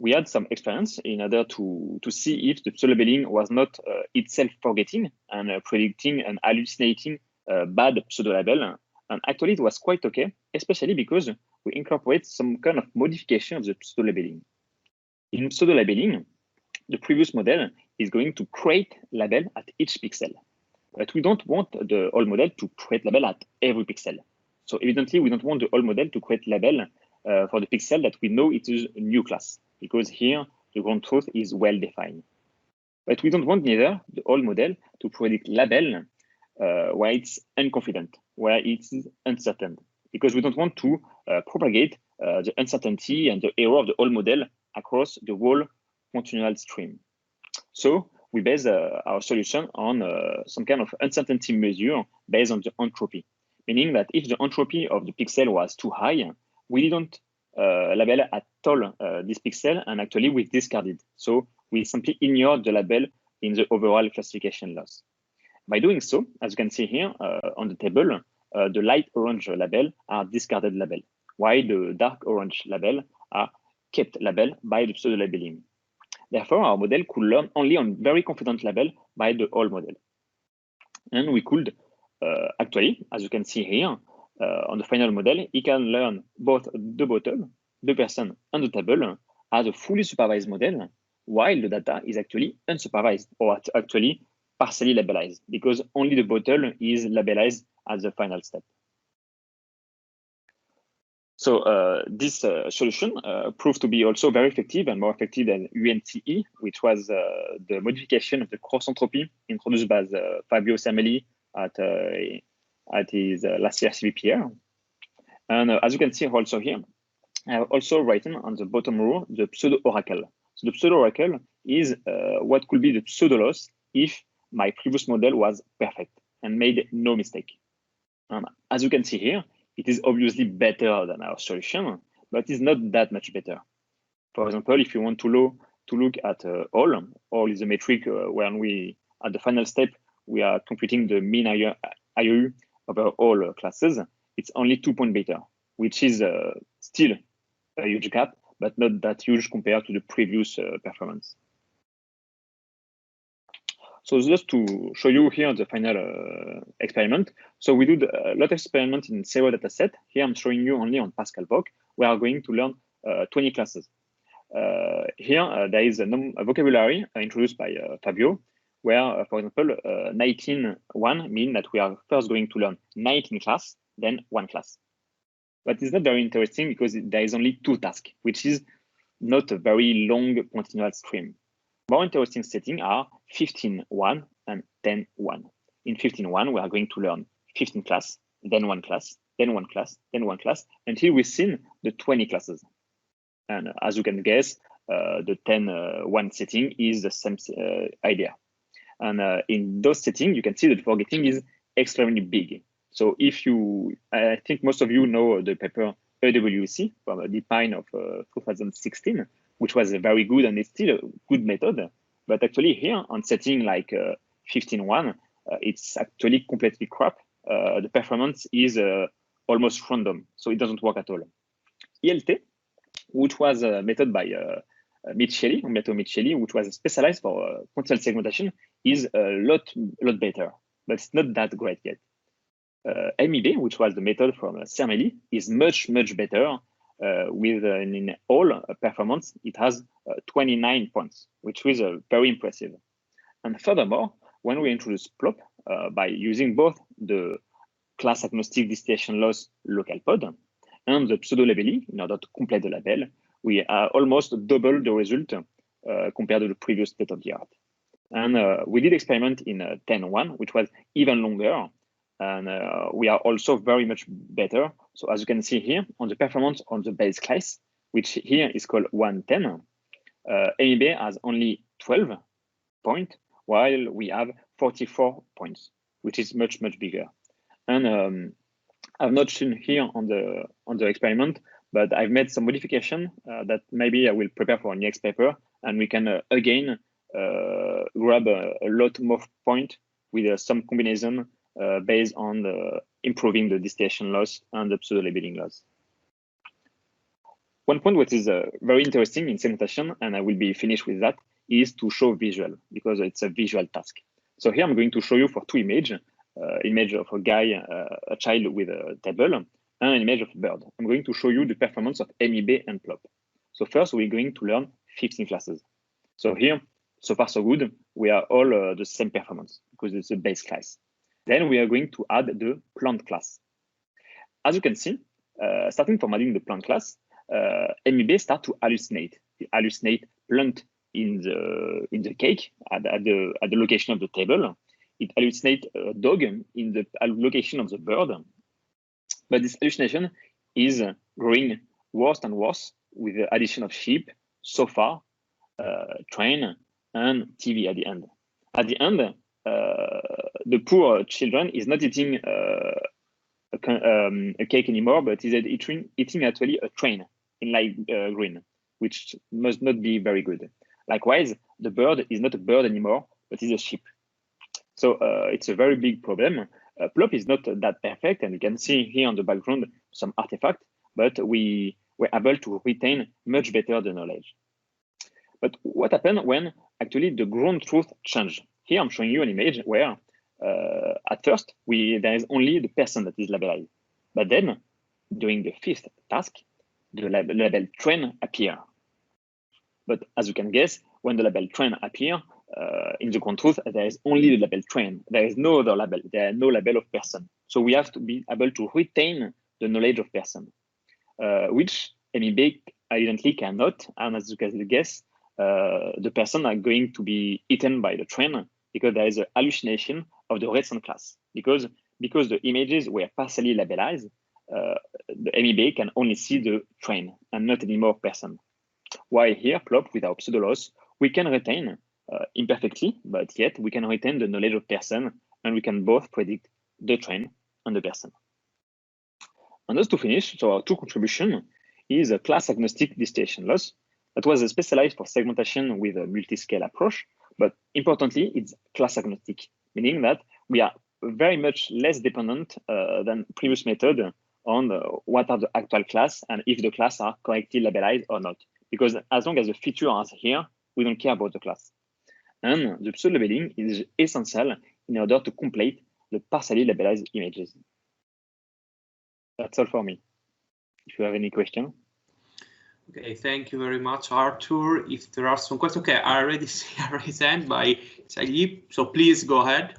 We had some experience in order to see if the pseudolabeling was not itself forgetting and predicting and hallucinating bad pseudolabel. And actually, it was quite okay, especially because we incorporate some kind of modification of the pseudolabeling. In pseudolabeling, the previous model is going to create label at each pixel. But we don't want the old model to create label at every pixel. So evidently, we don't want the old model to create label for the pixel that we know it is a new class, because here the ground truth is well defined. But we don't want neither the old model to predict label where it's unconfident, where it's uncertain, because we don't want to propagate the uncertainty and the error of the old model across the whole continual stream. So we base our solution on some kind of uncertainty measure based on the entropy, meaning that if the entropy of the pixel was too high, we didn't label at all this pixel, and actually we discarded. So we simply ignored the label in the overall classification loss. By doing so, as you can see here on the table, the light orange label are discarded label, while the dark orange label are kept label by the pseudolabeling. Therefore, our model could learn only on very confident label by the old model. And we could actually, as you can see here, on the final model, it can learn both the bottle, the person, and the table as a fully supervised model, while the data is actually unsupervised, or actually partially labelized, because only the bottle is labelized as the final step. So this solution proved to be also very effective and more effective than UNTE, which was the modification of the cross entropy introduced by Fabio Xialei at his last year CVPR. And as you can see also here, I have also written on the bottom row the Pseudooracle. So the Pseudooracle is what could be the pseudo loss if my previous model was perfect and made no mistake. As you can see here, it is obviously better than our solution, but it's not that much better. For example, if you want to look at all is a metric when we, at the final step, we are computing the mean IOU over all classes, it's only 2 points better, which is still a huge gap, but not that huge compared to the previous performance. So just to show you here the final experiment. So we did a lot of experiments in several data set. Here I'm showing you only on Pascal VOC. We are going to learn 20 classes. Here there is a vocabulary introduced by Fabio, where, for example, 19.1 means that we are first going to learn 19 class, then 1 class. But it's not very interesting because there is only 2 tasks, which is not a very long continual stream. More interesting settings are 15.1 and 10.1. In 15.1, we are going to learn 15 class, then 1 class, then 1 class, then 1 class, until we've seen the 20 classes. And as you can guess, the 10.1 setting is the same idea. And in those settings, you can see that the forgetting is extremely big. So if you, I think most of you know the paper AWC from DeepMind of 2016, which was a very good and it's still a good method. But actually here on setting like 15.1, it's actually completely crap. The performance is almost random, so it doesn't work at all. ELT, which was a method by Xialei, Umberto Xialei, which was specialized for continual segmentation, is a lot better, but it's not that great yet. MEB, which was the method from Cermeli, is much better. With in all performance, it has 29 points, which is very impressive. And furthermore, when we introduce PLOP by using both the class agnostic distillation loss local pod and the pseudo-labeling in order to complete the label, we almost double the result compared to the previous state of the art. And we did experiment in 10.1, which was even longer. And we are also very much better. So as you can see here on the performance on the base class, which here is called 110, MEB has only 12 points, while we have 44 points, which is much bigger. And I've not shown here on the experiment, but I've made some modification that maybe I will prepare for next paper, and we can again grab a lot more points with some combination based on improving the distillation loss and the pseudo-labeling loss. One point which is very interesting in segmentation, and I will be finished with that, is to show visual, because it's a visual task. So here I'm going to show you for two images, image of a guy, a child with a table, and an image of a bird. I'm going to show you the performance of MEB and PLOP. So first we're going to learn 15 classes. So here, so far so good, we are all the same performance because it's a base class. Then we are going to add the plant class. As you can see, starting from adding the plant class, MEB start to hallucinate. It hallucinate plant in the cake at the location of the table. It hallucinate a dog in the location of the bird. But this hallucination is growing worse and worse with the addition of sheep, sofa, train, and TV at the end. At the end, the poor children is not eating a cake anymore, but is eating actually a train in light green, which must not be very good. Likewise, the bird is not a bird anymore, but is a sheep. So it's a very big problem. PLOP is not that perfect, and you can see here on the background some artifact, but we were able to retain much better the knowledge. But what happened when actually the ground truth changed? Here I'm showing you an image where at first there is only the person that is labeled. But then during the fifth task, the label train appear. But as you can guess, when the label train appear, in the ground truth, there is only the label train. There is no other label. There is no label of person. So we have to be able to retain the knowledge of person, which MEB evidently cannot. And as you can guess, the person are going to be eaten by the train because there is a hallucination of the recent class. Because the images were partially labelized, the MEB can only see the train and not anymore person. While here, PLOP without pseudo loss, we can retain imperfectly, but yet we can retain the knowledge of person, and we can both predict the train and the person. And just to finish, so our two contribution is a class agnostic distillation loss that was specialized for segmentation with a multi-scale approach, but importantly, it's class agnostic, meaning that we are very much less dependent than previous method on what are the actual class and if the class are correctly labelized or not. Because as long as the feature is here, we don't care about the class. And the pseudo-labeling is essential in order to complete the partially labelized images. That's all for me. If you have any question. Okay, thank you very much, Arthur. If there are some questions, okay, I already see a raised hand by Xialei, so please go ahead.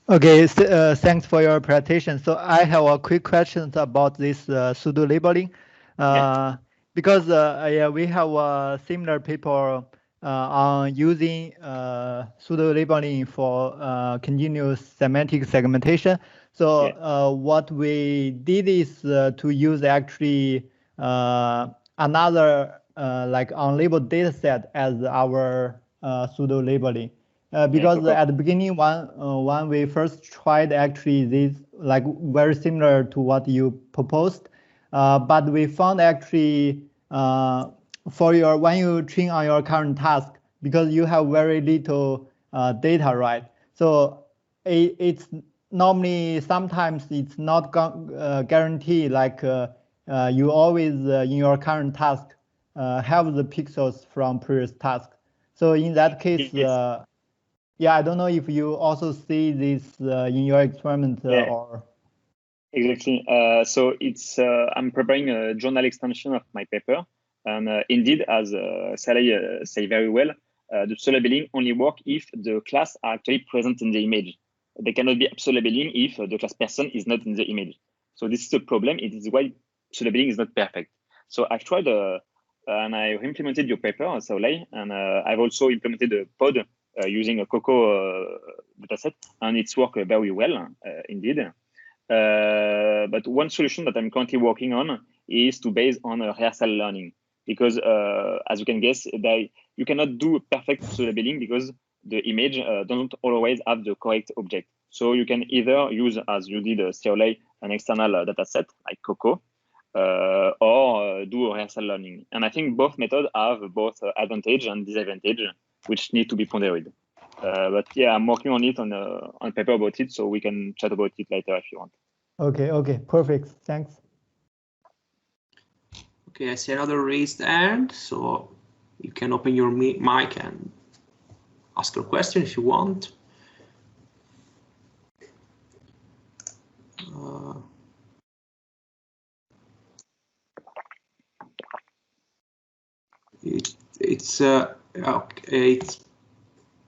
Okay, thanks for your presentation. So I have a quick question about this pseudo labeling. Because yeah, we have a similar paper on using pseudo labeling for continuous semantic segmentation. So what we did is to use actually another like unlabeled data set as our pseudo labeling. Because at the beginning, when we first tried actually this like very similar to what you proposed, but we found actually for your when you train on your current task, because you have very little data, right? So it's normally sometimes it's not guaranteed like you always in your current task have the pixels from previous task. So in that case, yes. yeah, I don't know if you also see this in your experiment Yeah. or. Exactly. So it's I'm preparing a journal extension of my paper, and indeed, as Xialei say very well, the pseudolabeling only work if the class are actually present in the image. They cannot be pseudolabeling if the class person is not in the image. So this is the problem. It is why pseudolabeling is not perfect. So I've tried and I implemented your paper, Xialei, and I've also implemented a pod using a Coco dataset, and it's worked very well indeed. But one solution that I'm currently working on is to base on rehearsal learning, because as you can guess, you cannot do perfect pseudolabeling because the image doesn't always have the correct object. So you can either use, as you did, Xialei, an external data set like Coco, or do rehearsal learning. And I think both methods have both advantage and disadvantage, which need to be pondered. But yeah, I'm working on it on a paper about it, so we can chat about it later if you want. Okay, perfect. Thanks. Okay, I see another raised hand, so you can open your mic and ask your question if you want. It's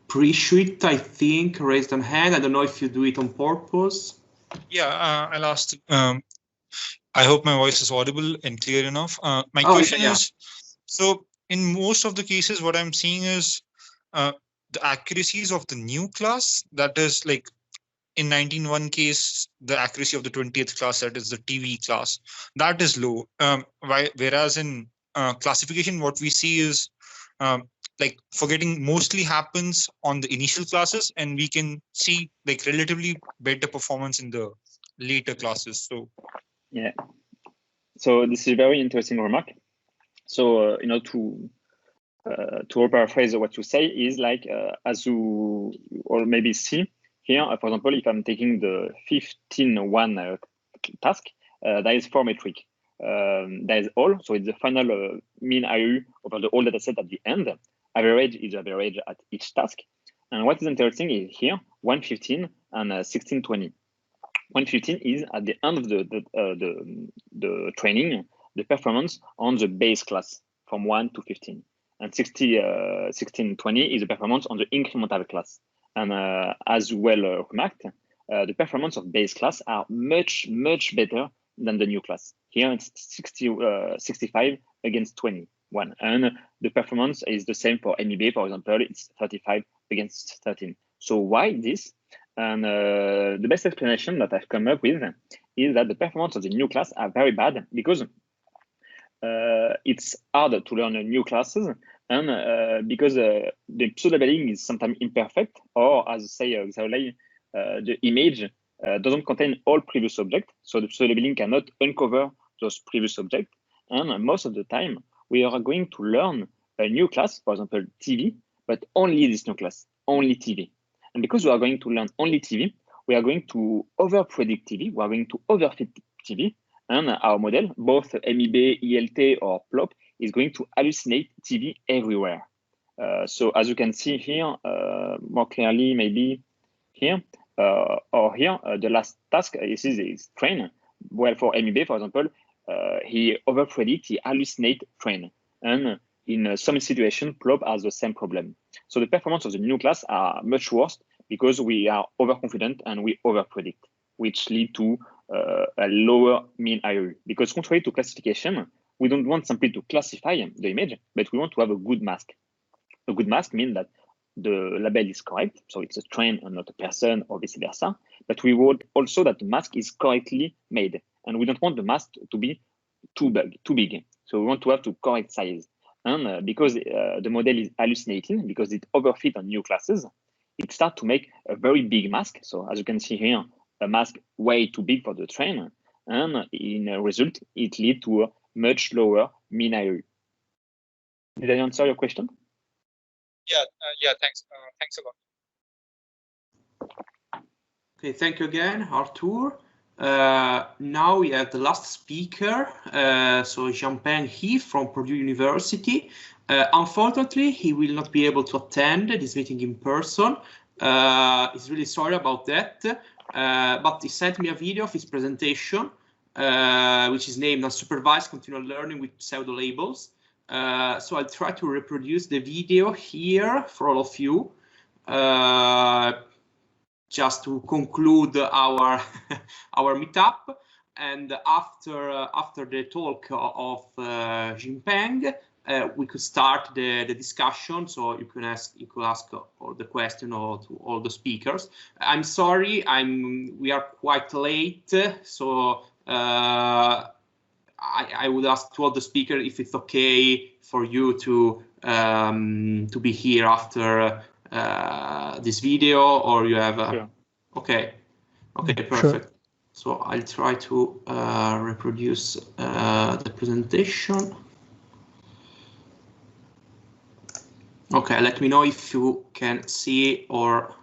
Pre-Sweet, I think, raised on hand. I don't know if you do it on purpose. Yeah, I'll ask. I hope my voice is audible and clear enough. My question is, so in most of the cases, what I'm seeing is the accuracies of the new class, that is like in 19.1 case, the accuracy of the 20th class, that is the TV class, that is low. Whereas in classification, what we see is like forgetting mostly happens on the initial classes, and we can see like relatively better performance in the later classes. So yeah, so this is a very interesting remark. So you know, to paraphrase what you say is like as you or maybe see here, for example, if I'm taking the 15.1 task, there is 4 metric. That is all. So it's the final mean IU over the whole data set at the end. Average is average at each task. And what is interesting is here 115 and 1620. 115 is at the end of the training, the performance on the base class from 1 to 15. And 1620 is the performance on the incremental class. And as well remarked, the performance of base class are much better than the new class. Here it's 65 against 21. And the performance is the same for MEB, for example, it's 35 against 13. So why this? And the best explanation that I've come up with is that the performance of the new class are very bad because it's harder to learn new classes, and because the pseudolabeling is sometimes imperfect, or as say Xialei, the image doesn't contain all previous objects, so the pseudolabeling cannot uncover those previous objects. And most of the time, we are going to learn a new class, for example, TV, but only this new class, only TV. And because we are going to learn only TV, we are going to over-predict TV, we are going to overfit TV, and our model, both MEB, ELT, or PLOP, is going to hallucinate TV everywhere. So as you can see here, more clearly maybe here, or here, the last task is train. Well, for MEB, for example, he overpredict, he hallucinate train. And in some situation, PLOP has the same problem. So the performance of the new class are much worse because we are overconfident and we overpredict, which lead to a lower mean IOU. Because contrary to classification, we don't want simply to classify the image, but we want to have a good mask. A good mask means that the label is correct, so it's a train and not a person, or vice versa. But we want also that the mask is correctly made, and we don't want the mask to be too big. So we want to have the correct size. And because the model is hallucinating, because it overfit on new classes, it starts to make a very big mask. So as you can see here, a mask way too big for the train, and in a result, it leads to a much lower mean IOU. Did I answer your question? Yeah, thanks. Thanks a lot. Okay, thank you again, Artur. Now we have the last speaker, so Jiangpeng He from Purdue University. Unfortunately, he will not be able to attend this meeting in person. He's really sorry about that, but he sent me a video of his presentation, which is named Unsupervised Continual Learning with Pseudolabels. So I'll try to reproduce the video here for all of you, just to conclude our our meetup. And after the talk of Jiangpeng, we could start the discussion. So you could ask all the question or to all the speakers. I'm sorry, we are quite late, so I would ask to all the speakers if it's okay for you to be here after this video, or you have Sure. Okay, perfect. Sure. So I'll try to reproduce the presentation. Okay, let me know if you can see or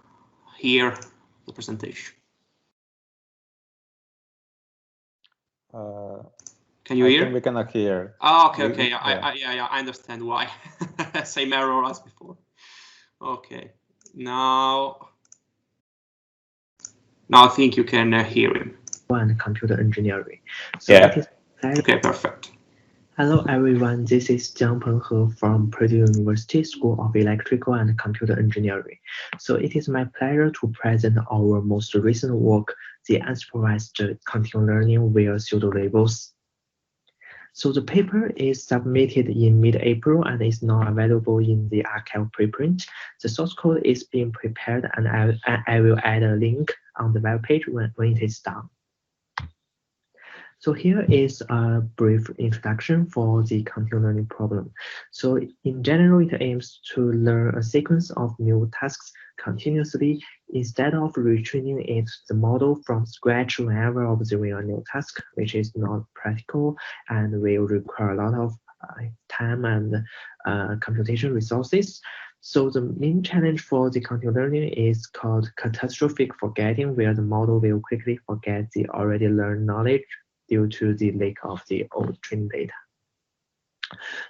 hear the presentation. Can you hear? We cannot hear. Oh, okay. Yeah, I understand why. Same error as before. Okay, now I think you can hear him. And computer engineering. So Yeah. Okay, perfect. Hello everyone, this is Jiangpeng from Purdue University School of Electrical and Computer Engineering. So it is my pleasure to present our most recent work, the unsupervised continual learning via pseudolabels. So the paper is submitted in mid-April and is now available in the archive preprint. The source code is being prepared, and I will add a link on the web page when it is done. So here is a brief introduction for the continual learning problem. So in general, it aims to learn a sequence of new tasks continuously instead of retraining the model from scratch whenever observing a new task, which is not practical and will require a lot of time and computation resources. So the main challenge for the continual learning is called catastrophic forgetting, where the model will quickly forget the already learned knowledge due to the lack of the old training data.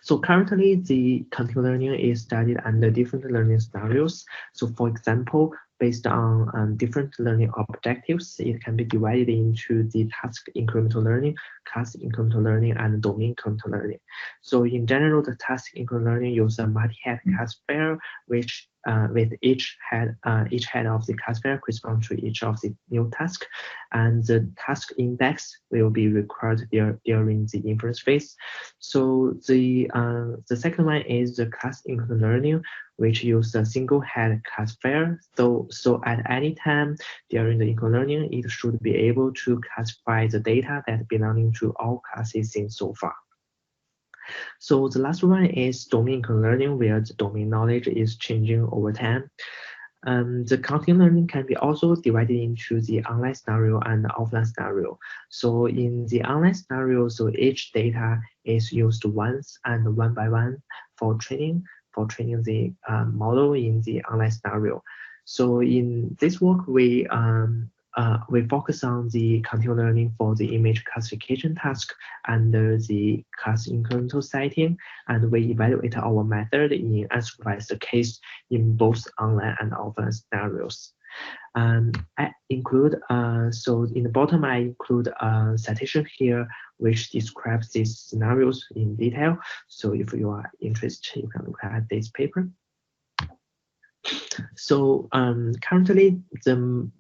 So currently, the continual learning is studied under different learning scenarios. So for example, based on different learning objectives, it can be divided into the task incremental learning, class incremental learning, and domain incremental learning. So in general, the task incremental learning uses a multi-head classifier, which with each head of the classifier corresponds to each of the new tasks, and the task index will be required during the inference phase. So the second one is the class incremental learning, which uses a single head classifier. So at any time during the incremental learning, it should be able to classify the data that belonging to all classes seen so far. So the last one is domain learning, where the domain knowledge is changing over time. The continual learning can be also divided into the online scenario and the offline scenario. So in the online scenario, so each data is used once and one by one for training the model in the online scenario. So in this work, we focus on the continual learning for the image classification task under the class incremental setting, and we evaluate our method in unsupervised case in both online and offline scenarios. I include, so in the bottom, I include a citation here which describes these scenarios in detail. So if you are interested, you can look at this paper. So currently,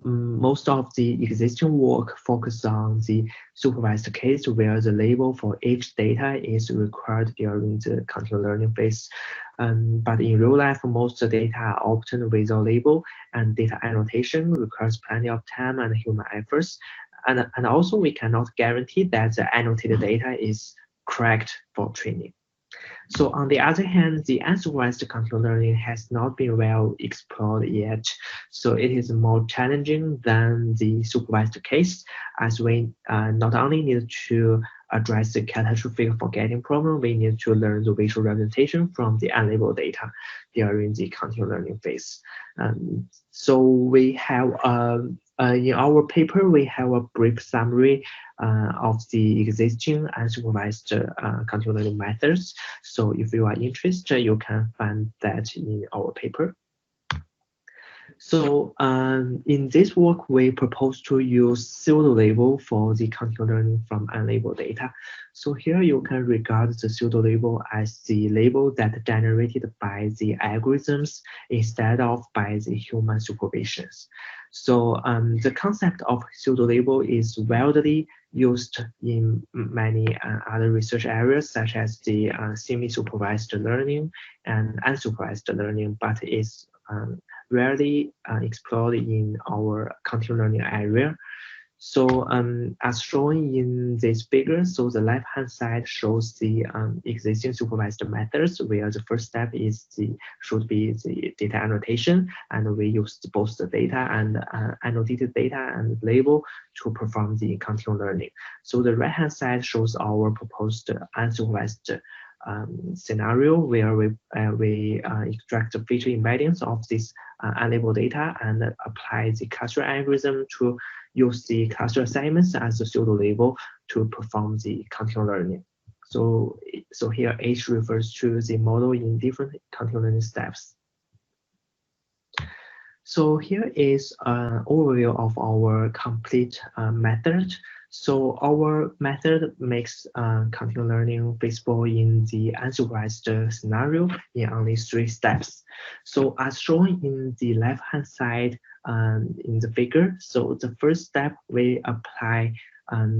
most of the existing work focuses on the supervised case, where the label for each data is required during the continual learning phase. But in real life, most data are obtained without label, and data annotation requires plenty of time and human efforts. And also, we cannot guarantee that the annotated data is correct for training. So on the other hand, the unsupervised continual learning has not been well explored yet. So it is more challenging than the supervised case, as we not only need to address the catastrophic forgetting problem, we need to learn the visual representation from the unlabeled data during the continual learning phase. So we have in our paper, we have a brief summary of the existing unsupervised continual learning methods. So if you are interested, you can find that in our paper. So in this work, we propose to use pseudo label for the continual learning from unlabeled data. So here you can regard the pseudo label as the label that generated by the algorithms instead of by the human supervisions. So the concept of pseudo label is widely used in many other research areas, such as the semi-supervised learning and unsupervised learning, but is rarely explored in our continual learning area. So as shown in this figure, so the left-hand side shows the existing supervised methods, where the first step is should be the data annotation, and we use both the data and annotated data and label to perform the continual learning. So the right-hand side shows our proposed unsupervised scenario, where we extract the feature embeddings of this unlabeled data and apply the cluster algorithm to use the cluster assignments as a pseudo label to perform the continual learning. So here H refers to the model in different continual learning steps. So here is an overview of our complete method. So our method makes continual learning feasible in the unsupervised scenario in only 3 steps. So as shown in the left-hand side in the figure, so the first step, we apply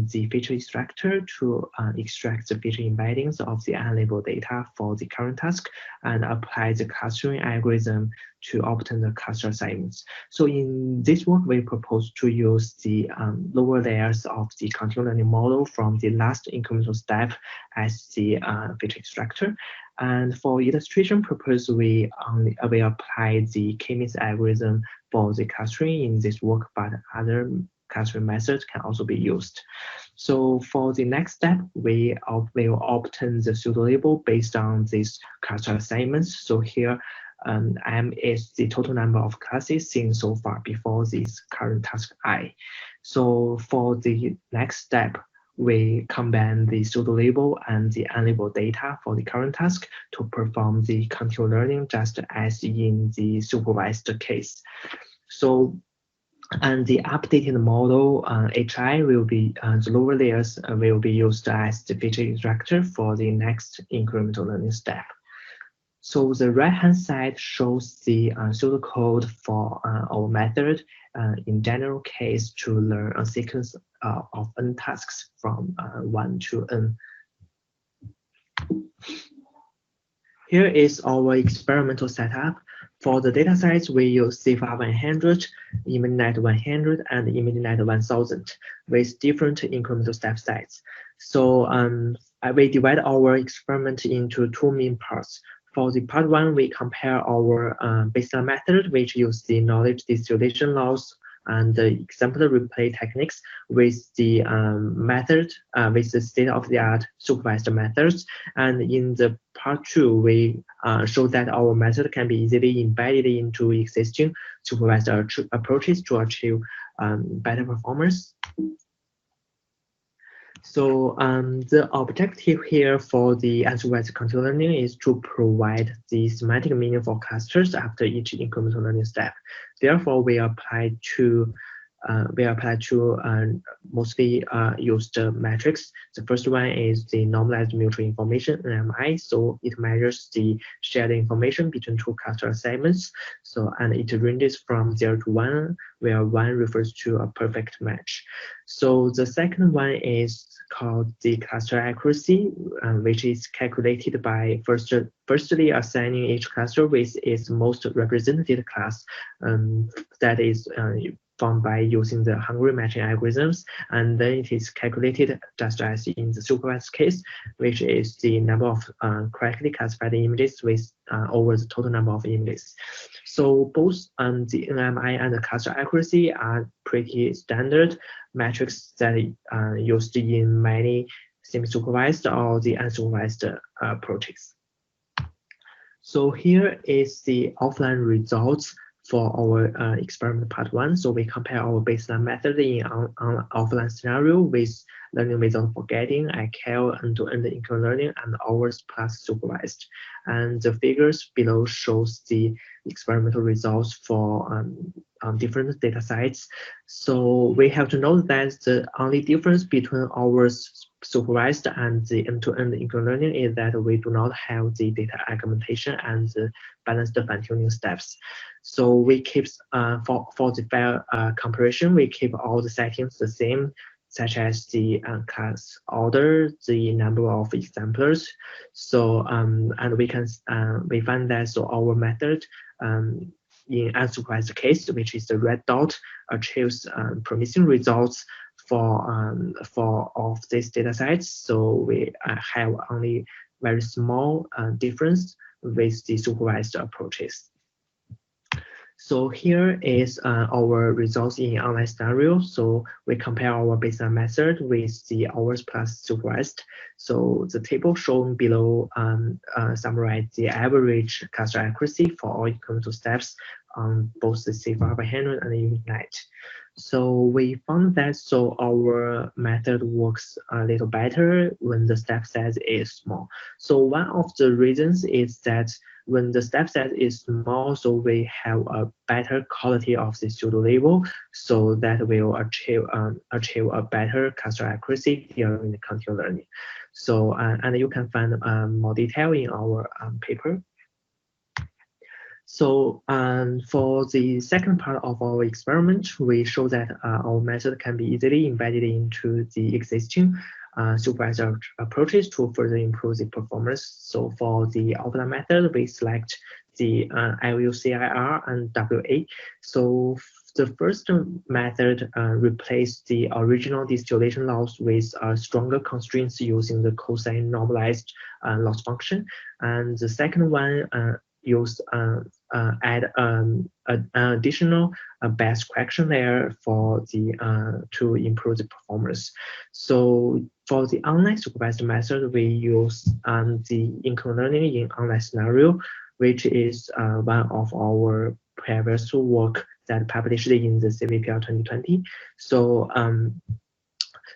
the feature extractor to extract the feature embeddings of the unlabeled data for the current task and apply the clustering algorithm to obtain the cluster assignments. So in this work, we propose to use the lower layers of the continual learning model from the last incremental step as the feature extractor. And for illustration purpose, we apply the k-means algorithm for the clustering in this work, but other clustering methods can also be used. So for the next step, we will obtain the pseudo label based on these cluster assignments. So here, M is the total number of classes seen so far before this current task I. So for the next step, we combine the pseudo label and the unlabeled data for the current task to perform the continual learning, just as in the supervised case. So, and the updated model HI will be, the lower layers will be used as the feature extractor for the next incremental learning step. So the right-hand side shows the pseudocode for our method in general case to learn a sequence of n tasks from 1 to n. Here is our experimental setup. For the data size, we use CIFAR 100, ImageNet 100, and ImageNet 1000 with different incremental step size. So we divide our experiment into 2 main parts. For the part 1, we compare our baseline method, which use the knowledge distillation laws and the exemplar replay techniques with the method, with the state-of-the-art supervised methods. And in the part 2, we show that our method can be easily embedded into existing supervised approaches to achieve better performance. So the objective here for the unsupervised continual learning is to provide the semantic meaning for clusters after each incremental learning step. Therefore, we apply two mostly used metrics. The first one is the normalized mutual information, NMI. So it measures the shared information between 2 cluster assignments. So, and it ranges from 0 to 1, where 1 refers to a perfect match. So the second one is called the cluster accuracy, which is calculated by firstly assigning each cluster with its most representative class, that is found by using the Hungry matching algorithms, and then it is calculated just as in the supervised case, which is the number of correctly classified images with over the total number of images. So both the NMI and the cluster accuracy are pretty standard metrics that are used in many semi-supervised or the unsupervised approaches. So here is the offline results for our experiment part 1. So we compare our baseline method in offline scenario with learning without forgetting, ICAL, end-to-end include learning, and hours plus supervised. And the figures below shows the experimental results for different data sets. So we have to note that the only difference between our supervised and the end-to-end include learning is that we do not have the data augmentation and the balanced fine-tuning steps. So we keep for the file comparison, we keep all the settings the same, such as the class order, the number of exemplars. So and we find that so our method in unsupervised case, which is the red dot, achieves promising results for of these data sets. So we have only very small difference with the supervised approaches. So here is our results in online scenario. So we compare our baseline method with the hours plus supervised. So the table shown below summarize the average cluster accuracy for all incremental steps on both the C500 and the Unite. So we found that so our method works a little better when the step size is small. So one of the reasons is that when the step size is small, so we have a better quality of the pseudo label, so that will achieve a better cluster accuracy during the continual learning. So and you can find more detail in our paper. So for the second part of our experiment, we show that our method can be easily embedded into the existing supervised approaches to further improve the performance. So for the offline method, we select the LUCIR and WA. So the first method replaced the original distillation loss with stronger constraints using the cosine normalized loss function. And the second one use add an additional batch correction layer for the to improve the performance. So for the online supervised method, we use the include learning in online scenario, which is one of our previous work that published in the CVPL 2020. So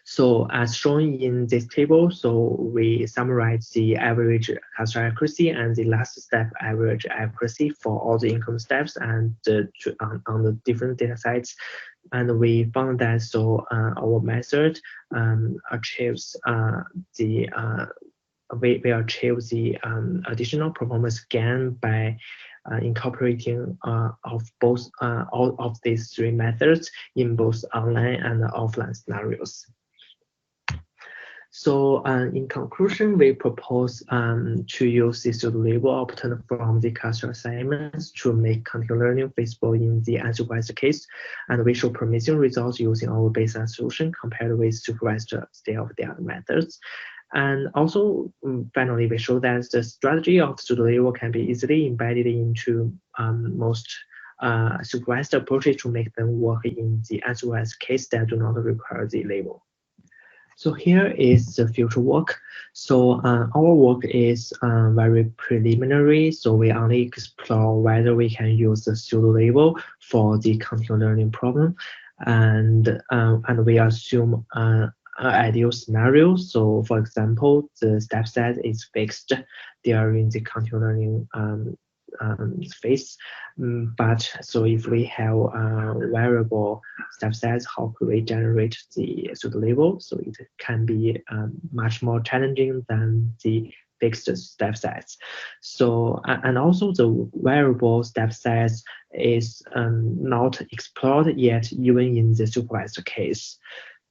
so as shown in this table, so we summarize the average cluster accuracy and the last step average accuracy for all the income steps and on the different data sets. And we found that so our method achieves we achieve the additional performance gain by incorporating of both all of these three methods in both online and offline scenarios. So in conclusion, we propose to use the pseudo label obtained from the cluster assignments to make continual learning feasible in the unsupervised case, and we show promising results using our baseline solution compared with supervised state-of-the-art methods. And also, finally, we show that the strategy of pseudo label can be easily embedded into most supervised approaches to make them work in the unsupervised case that do not require the label. So here is the future work. So our work is very preliminary. So we only explore whether we can use the pseudo label for the continual learning problem, and we assume an ideal scenario. So for example, the step set is fixed during the continual learning phase. But so if we have variable step sets, how could we generate the pseudo label? So it can be much more challenging than the fixed step sets. So and also the variable step sets is not explored yet, even in the supervised case.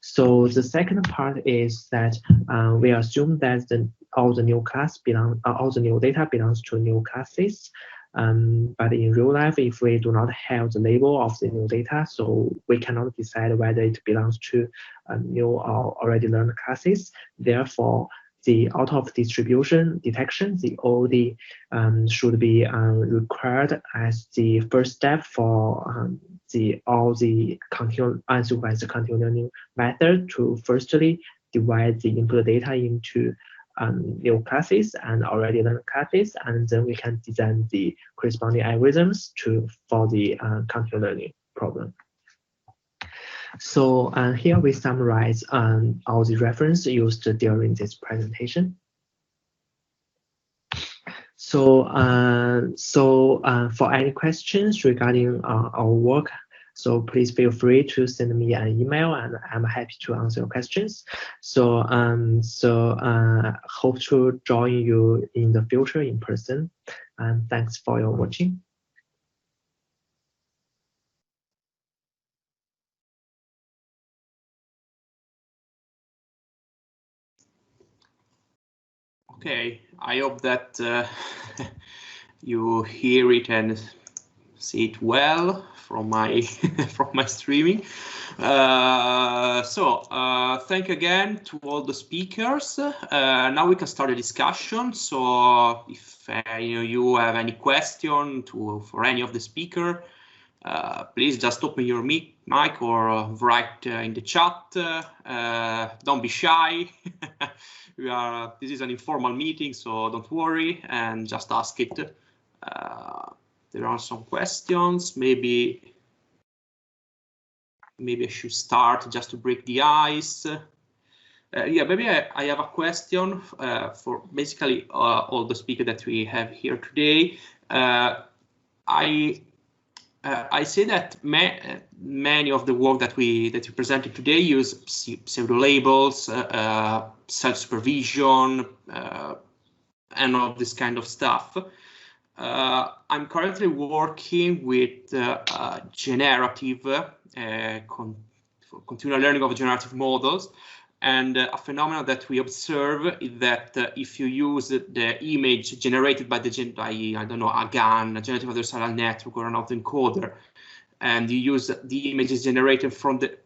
So the second part is that we assume that all the new data belongs to new classes. But in real life, if we do not have the label of the new data, so we cannot decide whether it belongs to new or already learned classes. Therefore, the out of distribution detection, the OD, should be required as the first step for all the unsupervised continual learning method to firstly divide the input data into new classes and already learned classes, and then we can design the corresponding algorithms for the continual learning problem. So here we summarize all the reference used during this presentation. So for any questions regarding our work, so please feel free to send me an email, and I'm happy to answer your questions. So hope to join you in the future in person. And thanks for your watching. Okay, I hope that you hear it and see it well from my from my streaming. Thank you again to all the speakers. Now we can start a discussion. So if you have any question for any of the speaker, please just open your mic or write in the chat. Don't be shy. This is an informal meeting, so don't worry and just ask it. There are some questions. Maybe I should start just to break the ice. Yeah, maybe I have a question for basically all the speakers that we have here today. I say that many of the work that we presented today use pseudo labels, self-supervision, and all this kind of stuff. I'm currently working with generative continual learning of generative models, and a phenomenon that we observe is that if you use the image generated by I don't know, a GAN, a generative adversarial network, or an autoencoder, and you use the images generated from the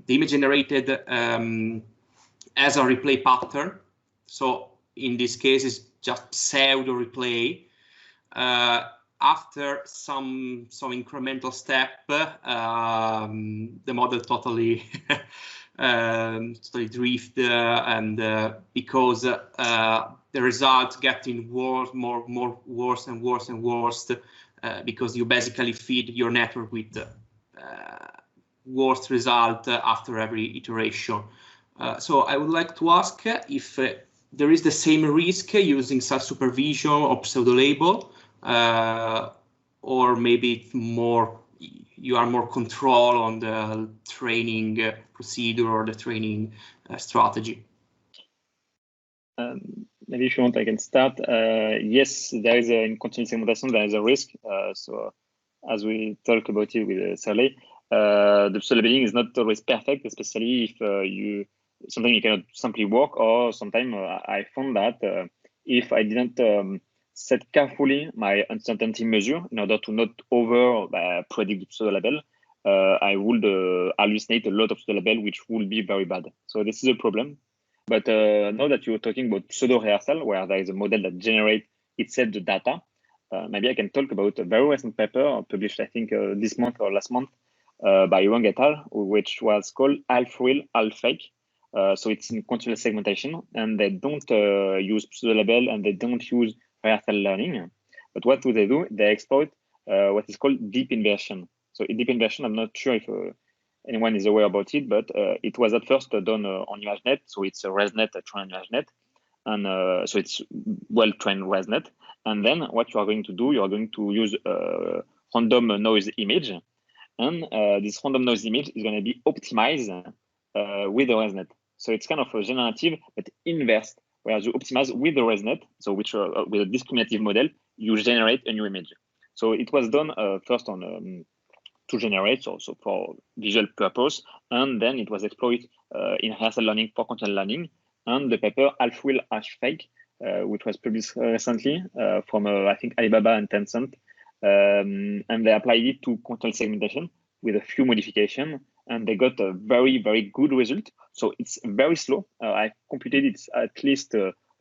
image generated as a replay pattern. So in this case, it's just pseudo replay. After some incremental step, the model totally drift, and because the results getting worse and worse, because you basically feed your network with worse result after every iteration. So I would like to ask if there is the same risk using self-supervision or pseudo-label, or maybe it's more, you are more control on the training procedure or the training strategy. Maybe if you want, I can start. Yes, there is in continuous segmentation, there is a risk. So as we talk about it with Xialei, the pseudolabeling is not always perfect, especially if sometimes you cannot simply work, or sometimes I found that if I didn't set carefully my uncertainty measure in order to not over predict the pseudolabel, I would hallucinate a lot of pseudolabel, which would be very bad. So this is a problem. But now that you're talking about pseudo rehearsal, where there is a model that generates itself the data, maybe I can talk about a very recent paper published, I think, this month or last month by Wang et al., which was called half real, half fake. So it's in continuous segmentation, and they don't use pseudolabel, and they don't use rehearsal learning. But what do? They exploit what is called deep inversion. So in deep inversion, I'm not sure if anyone is aware about it, but it was at first done on ImageNet. So it's a ResNet trained ImageNet, and so it's well-trained ResNet. And then what you are going to do, you are going to use a random noise image, and this random noise image is going to be optimized with the ResNet. So it's kind of a generative, but inverse, where you optimize with the ResNet, so which with a discriminative model, you generate a new image. So it was done first on to generate, so for visual purpose, and then it was exploited in rehearsal learning for continual learning. And the paper half real, half fake, which was published recently from I think Alibaba and Tencent, and they applied it to continual segmentation with a few modifications, and they got a very, very good result. So it's very slow. I computed it's at least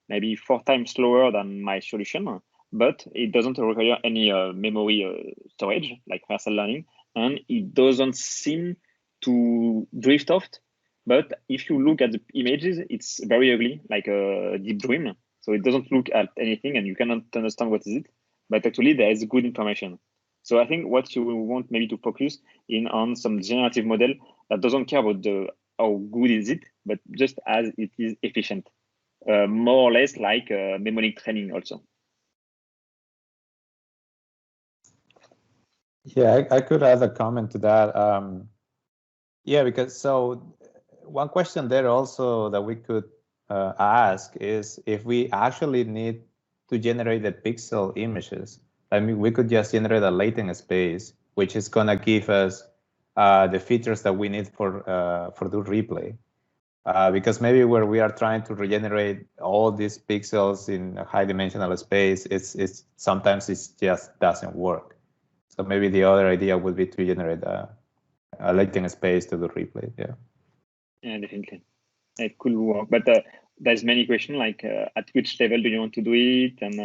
maybe 4 times slower than my solution, but it doesn't require any memory storage like rehearsal learning, and it doesn't seem to drift off But if you look at the images, it's very ugly, like a deep dream. So it doesn't look at anything and you cannot understand what is it. But actually there is good information. So I think what you want maybe to focus in on some generative model that doesn't care about how good is it, but just as it is efficient. More or less like mnemonic training also. Yeah, I could add a comment to that. Yeah, because so one question there also that we could ask is if we actually need to generate the pixel images. I mean, we could just generate a latent space, which is going to give us the features that we need for do replay. Because maybe where we are trying to regenerate all these pixels in a high dimensional space, it's sometimes it just doesn't work. So maybe the other idea would be to generate a latent space to do replay. Yeah. Yeah, definitely. It could work, but there's many questions like at which level do you want to do it, and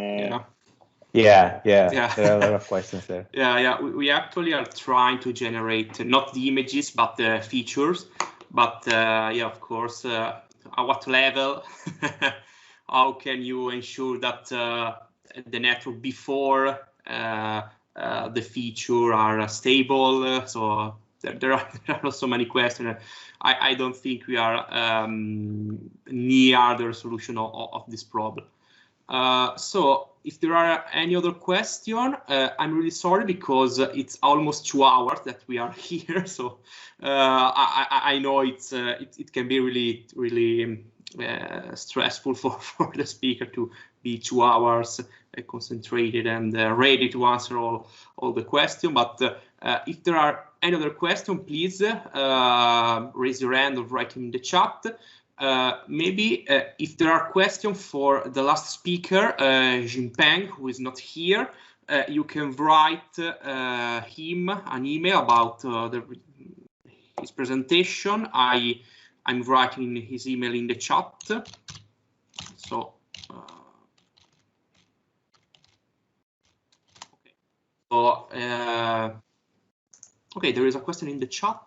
yeah. There are a lot of questions there. Yeah. We actually are trying to generate not the images but the features. But yeah, of course, at what level? How can you ensure that the network before the feature are stable? So there are so many questions. I don't think we are near the resolution of this problem. So if there are any other question, I'm really sorry because it's almost 2 hours that we are here. So I know it can be really stressful for the speaker to be 2 hours concentrated and ready to answer all the questions. But if there are any other question, please raise your hand or write in the chat. Maybe if there are questions for the last speaker, Jiangpeng, who is not here, you can write him an email about his presentation. I'm writing his email in the chat. So, okay, there is a question in the chat.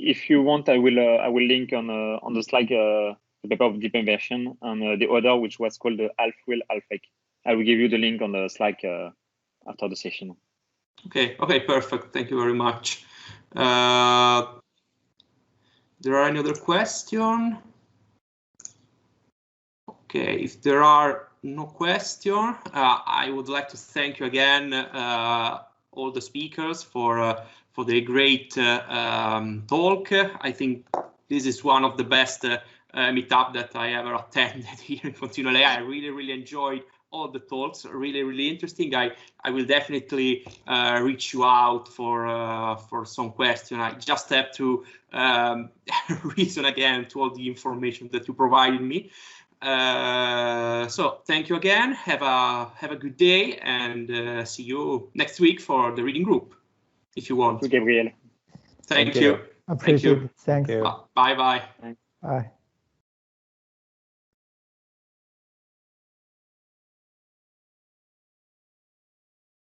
If you want, I will link on the slide the paper of deep inversion and the other, which was called the half real, half fake. I will give you the link on the slide after the session. Okay, perfect. Thank you very much. There are any other questions? Okay, if there are no questions, I would like to thank you again, all the speakers for the great talk. I think this is one of the best meetup that I ever attended here in ContinualAI. I really enjoyed all the talks, really interesting. I will definitely reach you out for some question. I just have to reason again to all the information that you provided me. So thank you again. Have a good day, and see you next week for the reading group, if you want. Gabriele. Thank you. Appreciate it. Thank you. Bye. Bye.